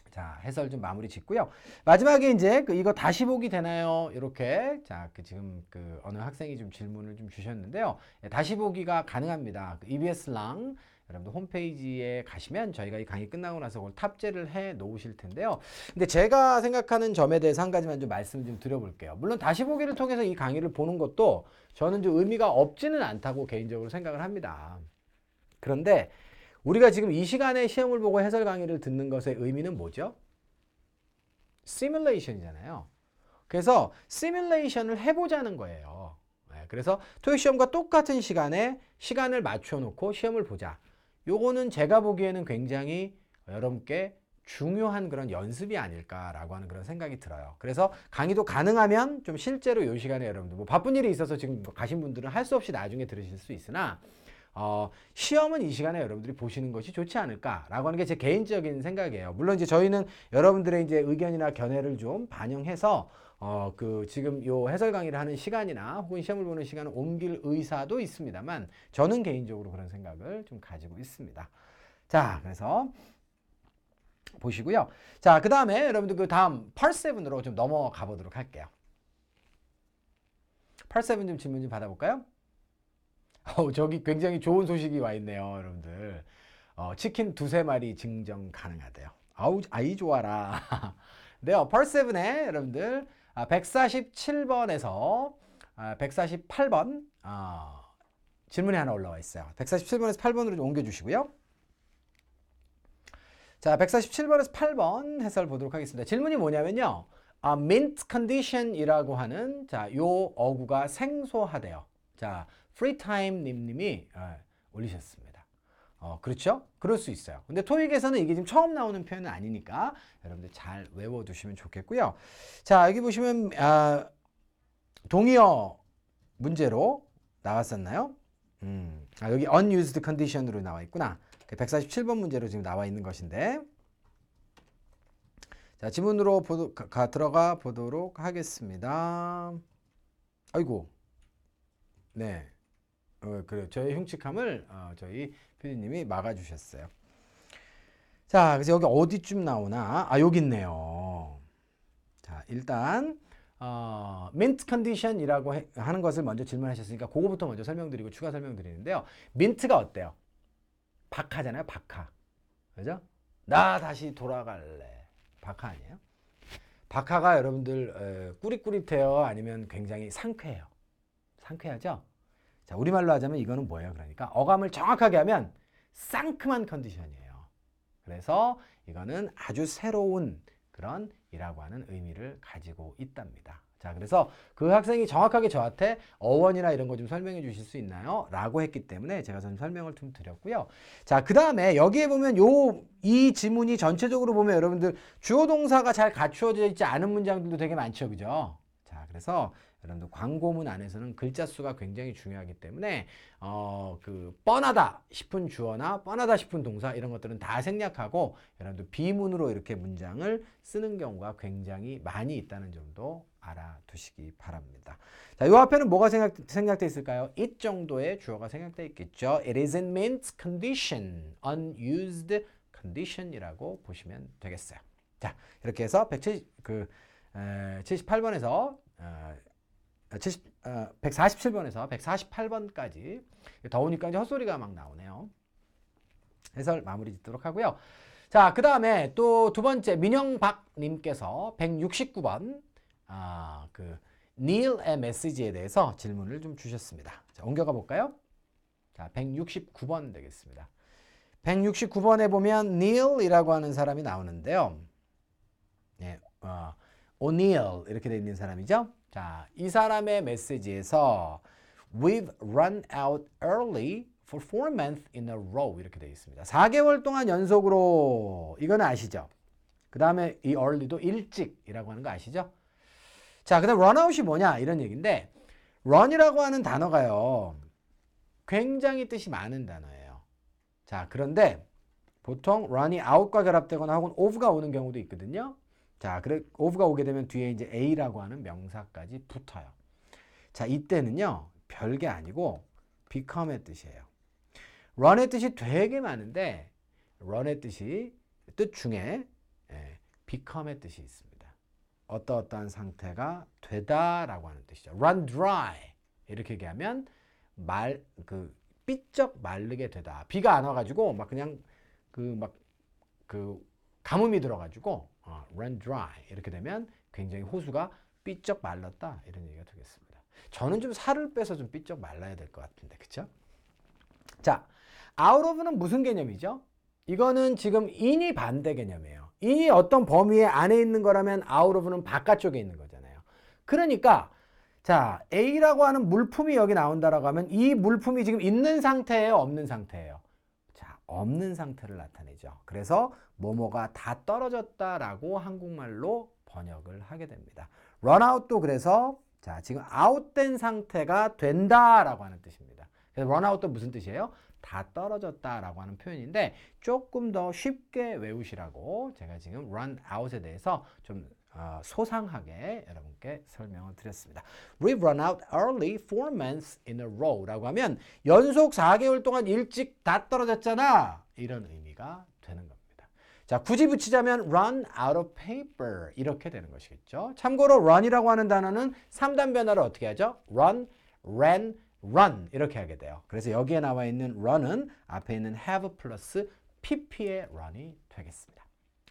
자, 해설 좀 마무리 짓고요. 마지막에 이제 이거 다시 보기 되나요? 이렇게 자, 지금 어느 학생이 좀 질문을 좀 주셨는데요. 다시 보기가 가능합니다. EBS 랑 여러분들 홈페이지에 가시면 저희가 이 강의 끝나고 나서 그걸 탑재를 해 놓으실 텐데요. 근데 제가 생각하는 점에 대해서 한 가지만 좀 말씀을 좀 드려볼게요. 물론 다시 보기를 통해서 이 강의를 보는 것도 저는 좀 의미가 없지는 않다고 개인적으로 생각을 합니다. 그런데 우리가 지금 이 시간에 시험을 보고 해설 강의를 듣는 것의 의미는 뭐죠? 시뮬레이션이잖아요. 그래서 시뮬레이션을 해보자는 거예요. 그래서 토익 시험과 똑같은 시간에 시간을 맞춰 놓고 시험을 보자. 요거는 제가 보기에는 굉장히 여러분께 중요한 그런 연습이 아닐까라고 하는 그런 생각이 들어요. 그래서 강의도 가능하면 좀 실제로 요 시간에 여러분들 뭐 바쁜 일이 있어서 지금 가신 분들은 할 수 없이 나중에 들으실 수 있으나 시험은 이 시간에 여러분들이 보시는 것이 좋지 않을까라고 하는 게 제 개인적인 생각이에요. 물론 이제 저희는 여러분들의 이제 의견이나 견해를 좀 반영해서 지금 요 해설 강의를 하는 시간이나 혹은 시험을 보는 시간을 옮길 의사도 있습니다만 저는 개인적으로 그런 생각을 좀 가지고 있습니다. 자, 그래서 보시고요. 자, 그 다음에 여러분들 그 다음 Part 7으로 좀 넘어가 보도록 할게요. Part 7 좀 질문 좀 받아볼까요? 저기 굉장히 좋은 소식이 와 있네요, 여러분들. 치킨 2-3마리 증정 가능하대요. 아이 좋아라. 네요, Part 7에 여러분들 147번에서 148번 질문이 하나 올라와 있어요. 147번에서 8번으로 좀 옮겨주시고요. 자, 147번에서 8번 해설 보도록 하겠습니다. 질문이 뭐냐면요. mint condition이라고 하는 요 어구가 생소하대요. 자, freetime 님이 올리셨습니다. 그렇죠? 그럴 수 있어요. 근데 토익에서는 이게 지금 처음 나오는 표현은 아니니까 여러분들 잘 외워두시면 좋겠고요. 자, 여기 보시면 동의어 문제로 나왔었나요? 여기 unused condition으로 나와 있구나. 147번 문제로 지금 나와 있는 것인데, 자, 지문으로 들어가 보도록 하겠습니다. 아이고, 네, 그래, 저의 흉측함을 저희 PD님이 막아주셨어요. 자, 그래서 여기 어디쯤 나오나? 여기 있네요. 자, 일단 mint condition이라고 하는 것을 먼저 질문하셨으니까 그거부터 먼저 설명드리고 추가 설명드리는데요. mint가 어때요? 박하잖아요, 박하. 그죠? 나 다시 돌아갈래. 박하 아니에요? 박하가 여러분들 꾸릿꾸릿해요? 아니면 굉장히 상쾌해요? 상쾌하죠? 자, 우리말로 하자면 이거는 뭐예요? 그러니까 어감을 정확하게 하면 상큼한 컨디션이에요. 그래서 이거는 아주 새로운 그런 이라고 하는 의미를 가지고 있답니다. 자, 그래서 그 학생이 정확하게 저한테 어원이나 이런 거 좀 설명해 주실 수 있나요? 라고 했기 때문에 제가 좀 설명을 좀 드렸고요. 자, 그 다음에 여기에 보면 이 지문이 전체적으로 보면 여러분들 주어 동사가 잘 갖추어져 있지 않은 문장들도 되게 많죠. 그죠? 자, 그래서 여러분들 광고문 안에서는 글자 수가 굉장히 중요하기 때문에 뻔하다 싶은 주어나 뻔하다 싶은 동사 이런 것들은 다 생략하고 여러분들 비문으로 이렇게 문장을 쓰는 경우가 굉장히 많이 있다는 점도 알아두시기 바랍니다. 자, 요 앞에는 뭐가 생략되어 있을까요? it 정도의 주어가 생략되어 있겠죠. It isn't mint condition, unused condition이라고 보시면 되겠어요. 자, 이렇게 해서 78번에서 147번에서 148번까지 더우니까 이제 헛소리가 막 나오네요. 해설 마무리 짓도록 하고요. 자, 그 다음에 또 두 번째 민영박님께서 169번 닐의 메시지에 대해서 질문을 좀 주셨습니다. 자, 옮겨가 볼까요? 자, 169번 되겠습니다. 169번에 보면 닐이라고 하는 사람이 나오는데요. 네, 오닐 이렇게 되어 있는 사람이죠. 자, 이 사람의 메시지에서 We've run out early for 4 months in a row 이렇게 되어 있습니다. 4개월 동안 연속으로 이거는 아시죠? 그 다음에 이 early도 일찍이라고 하는 거 아시죠? 자, 그 다음 run out이 뭐냐 이런 얘기인데 run이라고 하는 단어가요. 굉장히 뜻이 많은 단어예요. 자, 그런데 보통 run이 out과 결합되거나 혹은 of가 오는 경우도 있거든요. 자, 그래 of가 오게 되면 뒤에 이제 a라고 하는 명사까지 붙어요. 자, 이때는요. 별게 아니고 become의 뜻이에요. run의 뜻이 되게 많은데 run의 뜻 중에 become의 뜻이 있습니다. 어떠한 상태가 되다라고 하는 뜻이죠. run dry 이렇게 얘기하면 삐쩍 마르게 되다. 비가 안 와가지고 막 그냥 가뭄이 들어가지고 run dry 이렇게 되면 굉장히 호수가 삐쩍 말랐다 이런 얘기가 되겠습니다. 저는 좀 살을 빼서 좀 삐쩍 말라야 될 것 같은데, 그쵸? 자, out of는 무슨 개념이죠? 이거는 지금 in이 반대 개념이에요. in이 어떤 범위에 안에 있는 거라면 out of는 바깥쪽에 있는 거잖아요. 그러니까 자, A라고 하는 물품이 여기 나온다라고 하면 이 물품이 지금 있는 상태예요, 없는 상태예요? 자, 없는 상태를 나타내죠. 그래서 뭐뭐가 다 떨어졌다라고 한국말로 번역을 하게 됩니다. run out도 그래서 자, 지금 out된 상태가 된다라고 하는 뜻입니다. 그래서 run out도 무슨 뜻이에요? 다 떨어졌다라고 하는 표현인데 조금 더 쉽게 외우시라고 제가 지금 run out에 대해서 좀 소상하게 여러분께 설명을 드렸습니다. We've run out early 4 months in a row 라고 하면 연속 4개월 동안 일찍 다 떨어졌잖아. 이런 의미가 되는 겁니다. 자, 굳이 붙이자면 run out of paper 이렇게 되는 것이겠죠. 참고로 run이라고 하는 단어는 3단 변화를 어떻게 하죠? run, ran, run 이렇게 하게 돼요. 그래서 여기에 나와 있는 run은 앞에 있는 have 플러스 pp의 run이 되겠습니다.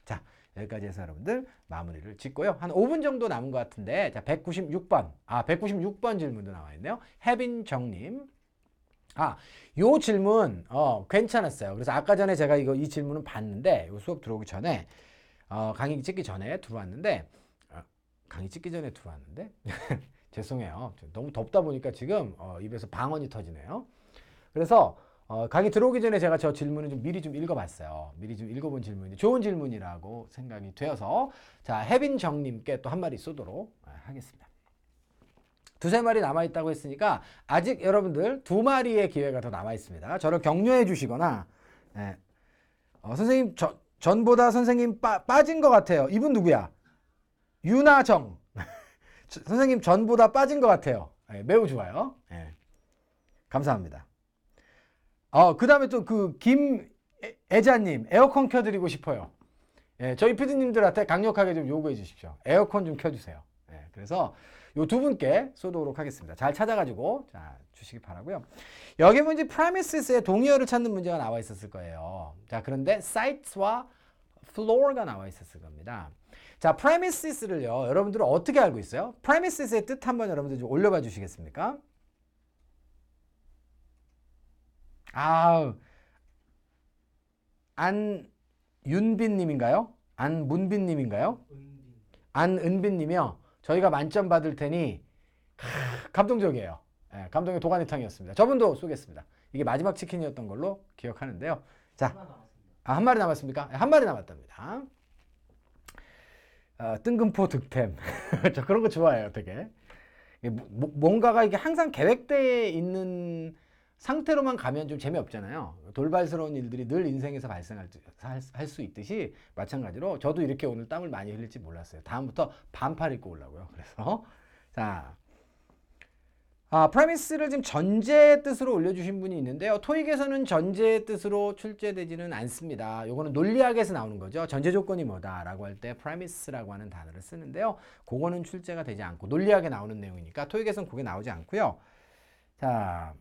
자, 여기까지 해서 여러분들 마무리를 짓고요. 한 5분 정도 남은 것 같은데, 자, 196번 질문도 나와 있네요. 혜빈정님. 요 질문, 괜찮았어요. 그래서 아까 전에 제가 이 질문은 봤는데, 요 수업 들어오기 전에, 강의 찍기 전에 들어왔는데, 강의 찍기 전에 들어왔는데, 죄송해요. 너무 덥다 보니까 지금, 입에서 방언이 터지네요. 그래서, 강의 들어오기 전에 제가 저 질문을 미리 좀 읽어봤어요. 미리 좀 읽어본 질문인데 좋은 질문이라고 생각이 되어서 자, 혜빈정님께 또 한 마디 쏘도록 하겠습니다. 두세 마리 남아있다고 했으니까 아직 여러분들 2마리의 기회가 더 남아있습니다. 저를 격려해 주시거나 선생님 전보다 선생님 빠진 것 같아요. 이분 누구야? 윤아정. 선생님 전보다 빠진 것 같아요. 매우 좋아요. 감사합니다. 그 다음에 또 김애자님, 에어컨 켜드리고 싶어요. 저희 PD님들한테 강력하게 좀 요구해 주십시오. 에어컨 좀 켜주세요. 그래서 요 2분께 쏘도록 하겠습니다. 잘 찾아가지고, 자, 주시기 바라고요. 여기 문제 premises의 동의어를 찾는 문제가 나와 있었을 거예요. 자, 그런데 sites와 floor가 나와 있었을 겁니다. 자, premises를요, 여러분들은 어떻게 알고 있어요? premises의 뜻 한번 여러분들 좀 올려봐 주시겠습니까? 안윤빈님인가요? 안문빈님인가요? 안은빈님이요. 저희가 만점 받을 테니 감동적이에요. 감동의 도가니탕이었습니다. 저분도 쏘겠습니다. 이게 마지막 치킨이었던 걸로 기억하는데요. 자, 한 마리 남았습니까? 한 마리 남았답니다. 뜬금포 득템. 저 그런 거 좋아해요, 되게. 뭔가가 이게 항상 계획되어 있는 상태로만 가면 좀 재미없잖아요. 돌발스러운 일들이 늘 인생에서 발생할 수 있듯이 마찬가지로 저도 이렇게 오늘 땀을 많이 흘릴지 몰랐어요. 다음부터 반팔 입고 오려고요. 그래서 자, 프레미스를 지금 전제의 뜻으로 올려주신 분이 있는데요. 토익에서는 전제의 뜻으로 출제되지는 않습니다. 요거는 논리학에서 나오는 거죠. 전제 조건이 뭐다라고 할 때 프레미스라고 하는 단어를 쓰는데요. 그거는 출제가 되지 않고 논리학에 나오는 내용이니까 토익에서는 그게 나오지 않고요. 자,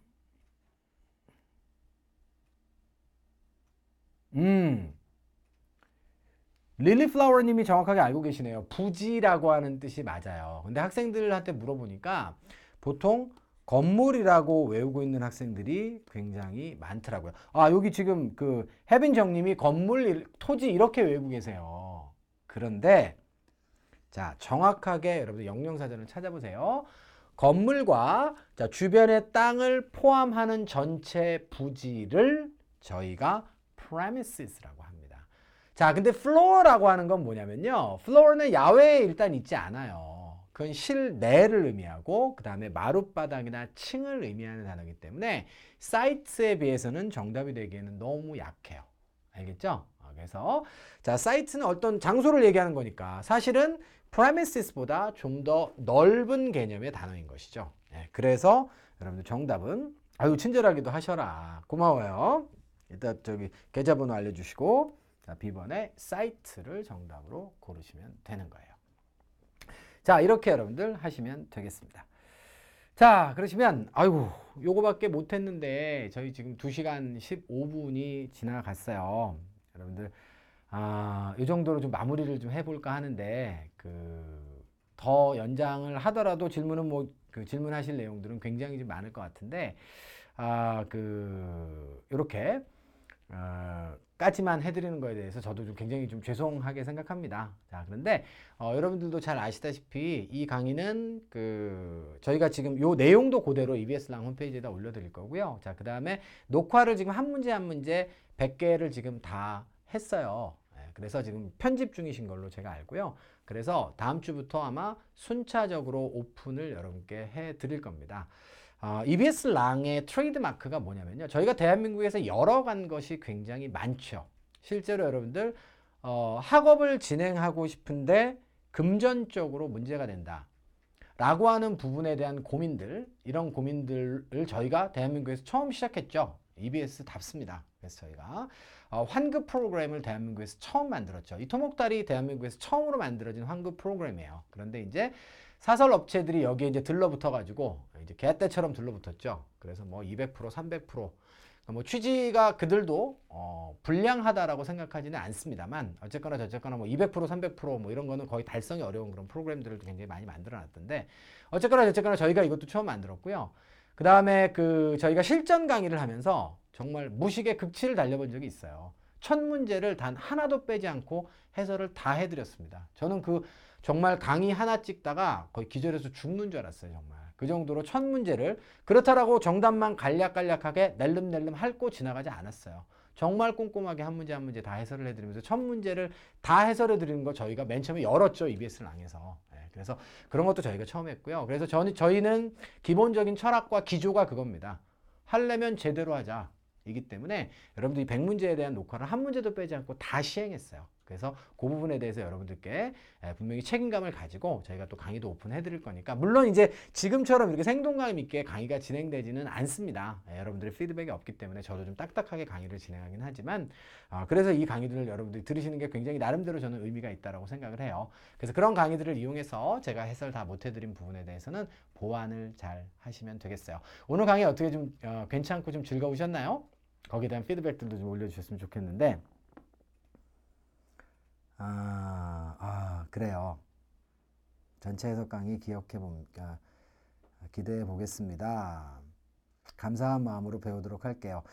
릴리플라워님이 정확하게 알고 계시네요. 부지라고 하는 뜻이 맞아요. 근데 학생들한테 물어보니까 보통 건물이라고 외우고 있는 학생들이 굉장히 많더라고요. 여기 지금 혜빈정님이 건물, 토지 이렇게 외우고 계세요. 그런데 자, 정확하게 여러분들 영영사전을 찾아보세요. 건물과 자, 주변의 땅을 포함하는 전체 부지를 저희가 premises라고 합니다. 자, 근데 floor라고 하는 건 뭐냐면요. floor는 야외에 일단 있지 않아요. 그건 실내를 의미하고 그 다음에 마룻바닥이나 층을 의미하는 단어이기 때문에 sites에 비해서는 정답이 되기에는 너무 약해요. 알겠죠? 그래서 자, site는 어떤 장소를 얘기하는 거니까 사실은 premises보다 좀 더 넓은 개념의 단어인 것이죠. 그래서 여러분들 정답은 친절하기도 하셔라. 고마워요. 일단 저기 계좌번호 알려주시고 자, B번에 사이트를 정답으로 고르시면 되는 거예요. 자, 이렇게 여러분들 하시면 되겠습니다. 자, 그러시면 요거밖에 못했는데 저희 지금 2시간 15분이 지나갔어요. 여러분들 이 정도로 좀 마무리를 좀 해볼까 하는데 더 연장을 하더라도 질문은 질문하실 내용들은 굉장히 좀 많을 것 같은데 이렇게 까지만 해드리는 거에 대해서 저도 좀 굉장히 좀 죄송하게 생각합니다. 자, 그런데 여러분들도 잘 아시다시피 이 강의는 저희가 지금 요 내용도 그대로 EBS랑 홈페이지에다 올려드릴 거고요. 자, 그 다음에 녹화를 지금 한 문제 한 문제 100개를 지금 다 했어요. 그래서 지금 편집 중이신 걸로 제가 알고요. 그래서 다음 주부터 아마 순차적으로 오픈을 여러분께 해드릴 겁니다. EBS 랑의 트레이드 마크가 뭐냐면요. 저희가 대한민국에서 열어간 것이 굉장히 많죠. 실제로 여러분들 학업을 진행하고 싶은데 금전적으로 문제가 된다 라고 하는 부분에 대한 고민들, 이런 고민들을 저희가 대한민국에서 처음 시작했죠. EBS답습니다. 그래서 저희가 환급 프로그램을 대한민국에서 처음 만들었죠. 이 토목달이 대한민국에서 처음으로 만들어진 환급 프로그램이에요. 그런데 이제 사설 업체들이 여기에 이제 들러붙어가지고 이제 개떼처럼 들러붙었죠. 그래서 뭐 200%, 300%. 뭐 취지가 그들도 불량하다라고 생각하지는 않습니다만 어쨌거나 저쨌거나 뭐 200%, 300%뭐 이런 거는 거의 달성이 어려운 그런 프로그램들을 굉장히 많이 만들어놨던데 어쨌거나 저쨌거나 저희가 이것도 처음 만들었고요. 그 다음에 그 저희가 실전 강의를 하면서 정말 무식의 극치를 달려본 적이 있어요. 첫 문제를 단 하나도 빼지 않고 해설을 다 해드렸습니다. 저는 그 정말 강의 하나 찍다가 거의 기절해서 죽는 줄 알았어요. 정말 그 정도로 첫 문제를 그렇다라고 정답만 간략간략하게 낼름낼름 핥고 지나가지 않았어요. 정말 꼼꼼하게 한 문제 한 문제 다 해설을 해드리면서 첫 문제를 다 해설해 드리는 거 저희가 맨 처음에 열었죠. EBS를 랑해서. 그래서 그런 것도 저희가 처음 했고요. 그래서 저희는 기본적인 철학과 기조가 그겁니다. 하려면 제대로 하자. 이기 때문에 여러분들이 100문제에 대한 녹화를 한 문제도 빼지 않고 다 시행했어요. 그래서 그 부분에 대해서 여러분들께 분명히 책임감을 가지고 저희가 또 강의도 오픈해 드릴 거니까 물론 이제 지금처럼 이렇게 생동감 있게 강의가 진행되지는 않습니다. 여러분들의 피드백이 없기 때문에 저도 좀 딱딱하게 강의를 진행하긴 하지만 그래서 이 강의들을 여러분들이 들으시는 게 굉장히 나름대로 저는 의미가 있다고 생각을 해요. 그래서 그런 강의들을 이용해서 제가 해설 다 못 해드린 부분에 대해서는 보완을 잘 하시면 되겠어요. 오늘 강의 어떻게 좀 괜찮고 좀 즐거우셨나요? 거기에 대한 피드백들도 좀 올려주셨으면 좋겠는데 그래요. 전체 해석 강의 기대해 보겠습니다. 감사한 마음으로 배우도록 할게요.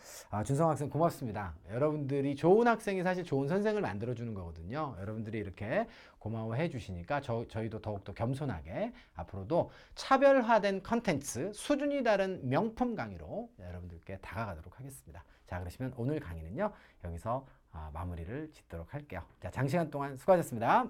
준성 학생 고맙습니다. 여러분들이 좋은 학생이 사실 좋은 선생을 만들어주는 거거든요. 여러분들이 이렇게 고마워해 주시니까 저희도 더욱더 겸손하게 앞으로도 차별화된 컨텐츠, 수준이 다른 명품 강의로 여러분들께 다가가도록 하겠습니다. 자, 그러시면 오늘 강의는요. 여기서 마무리를 짓도록 할게요. 자, 장시간 동안 수고하셨습니다.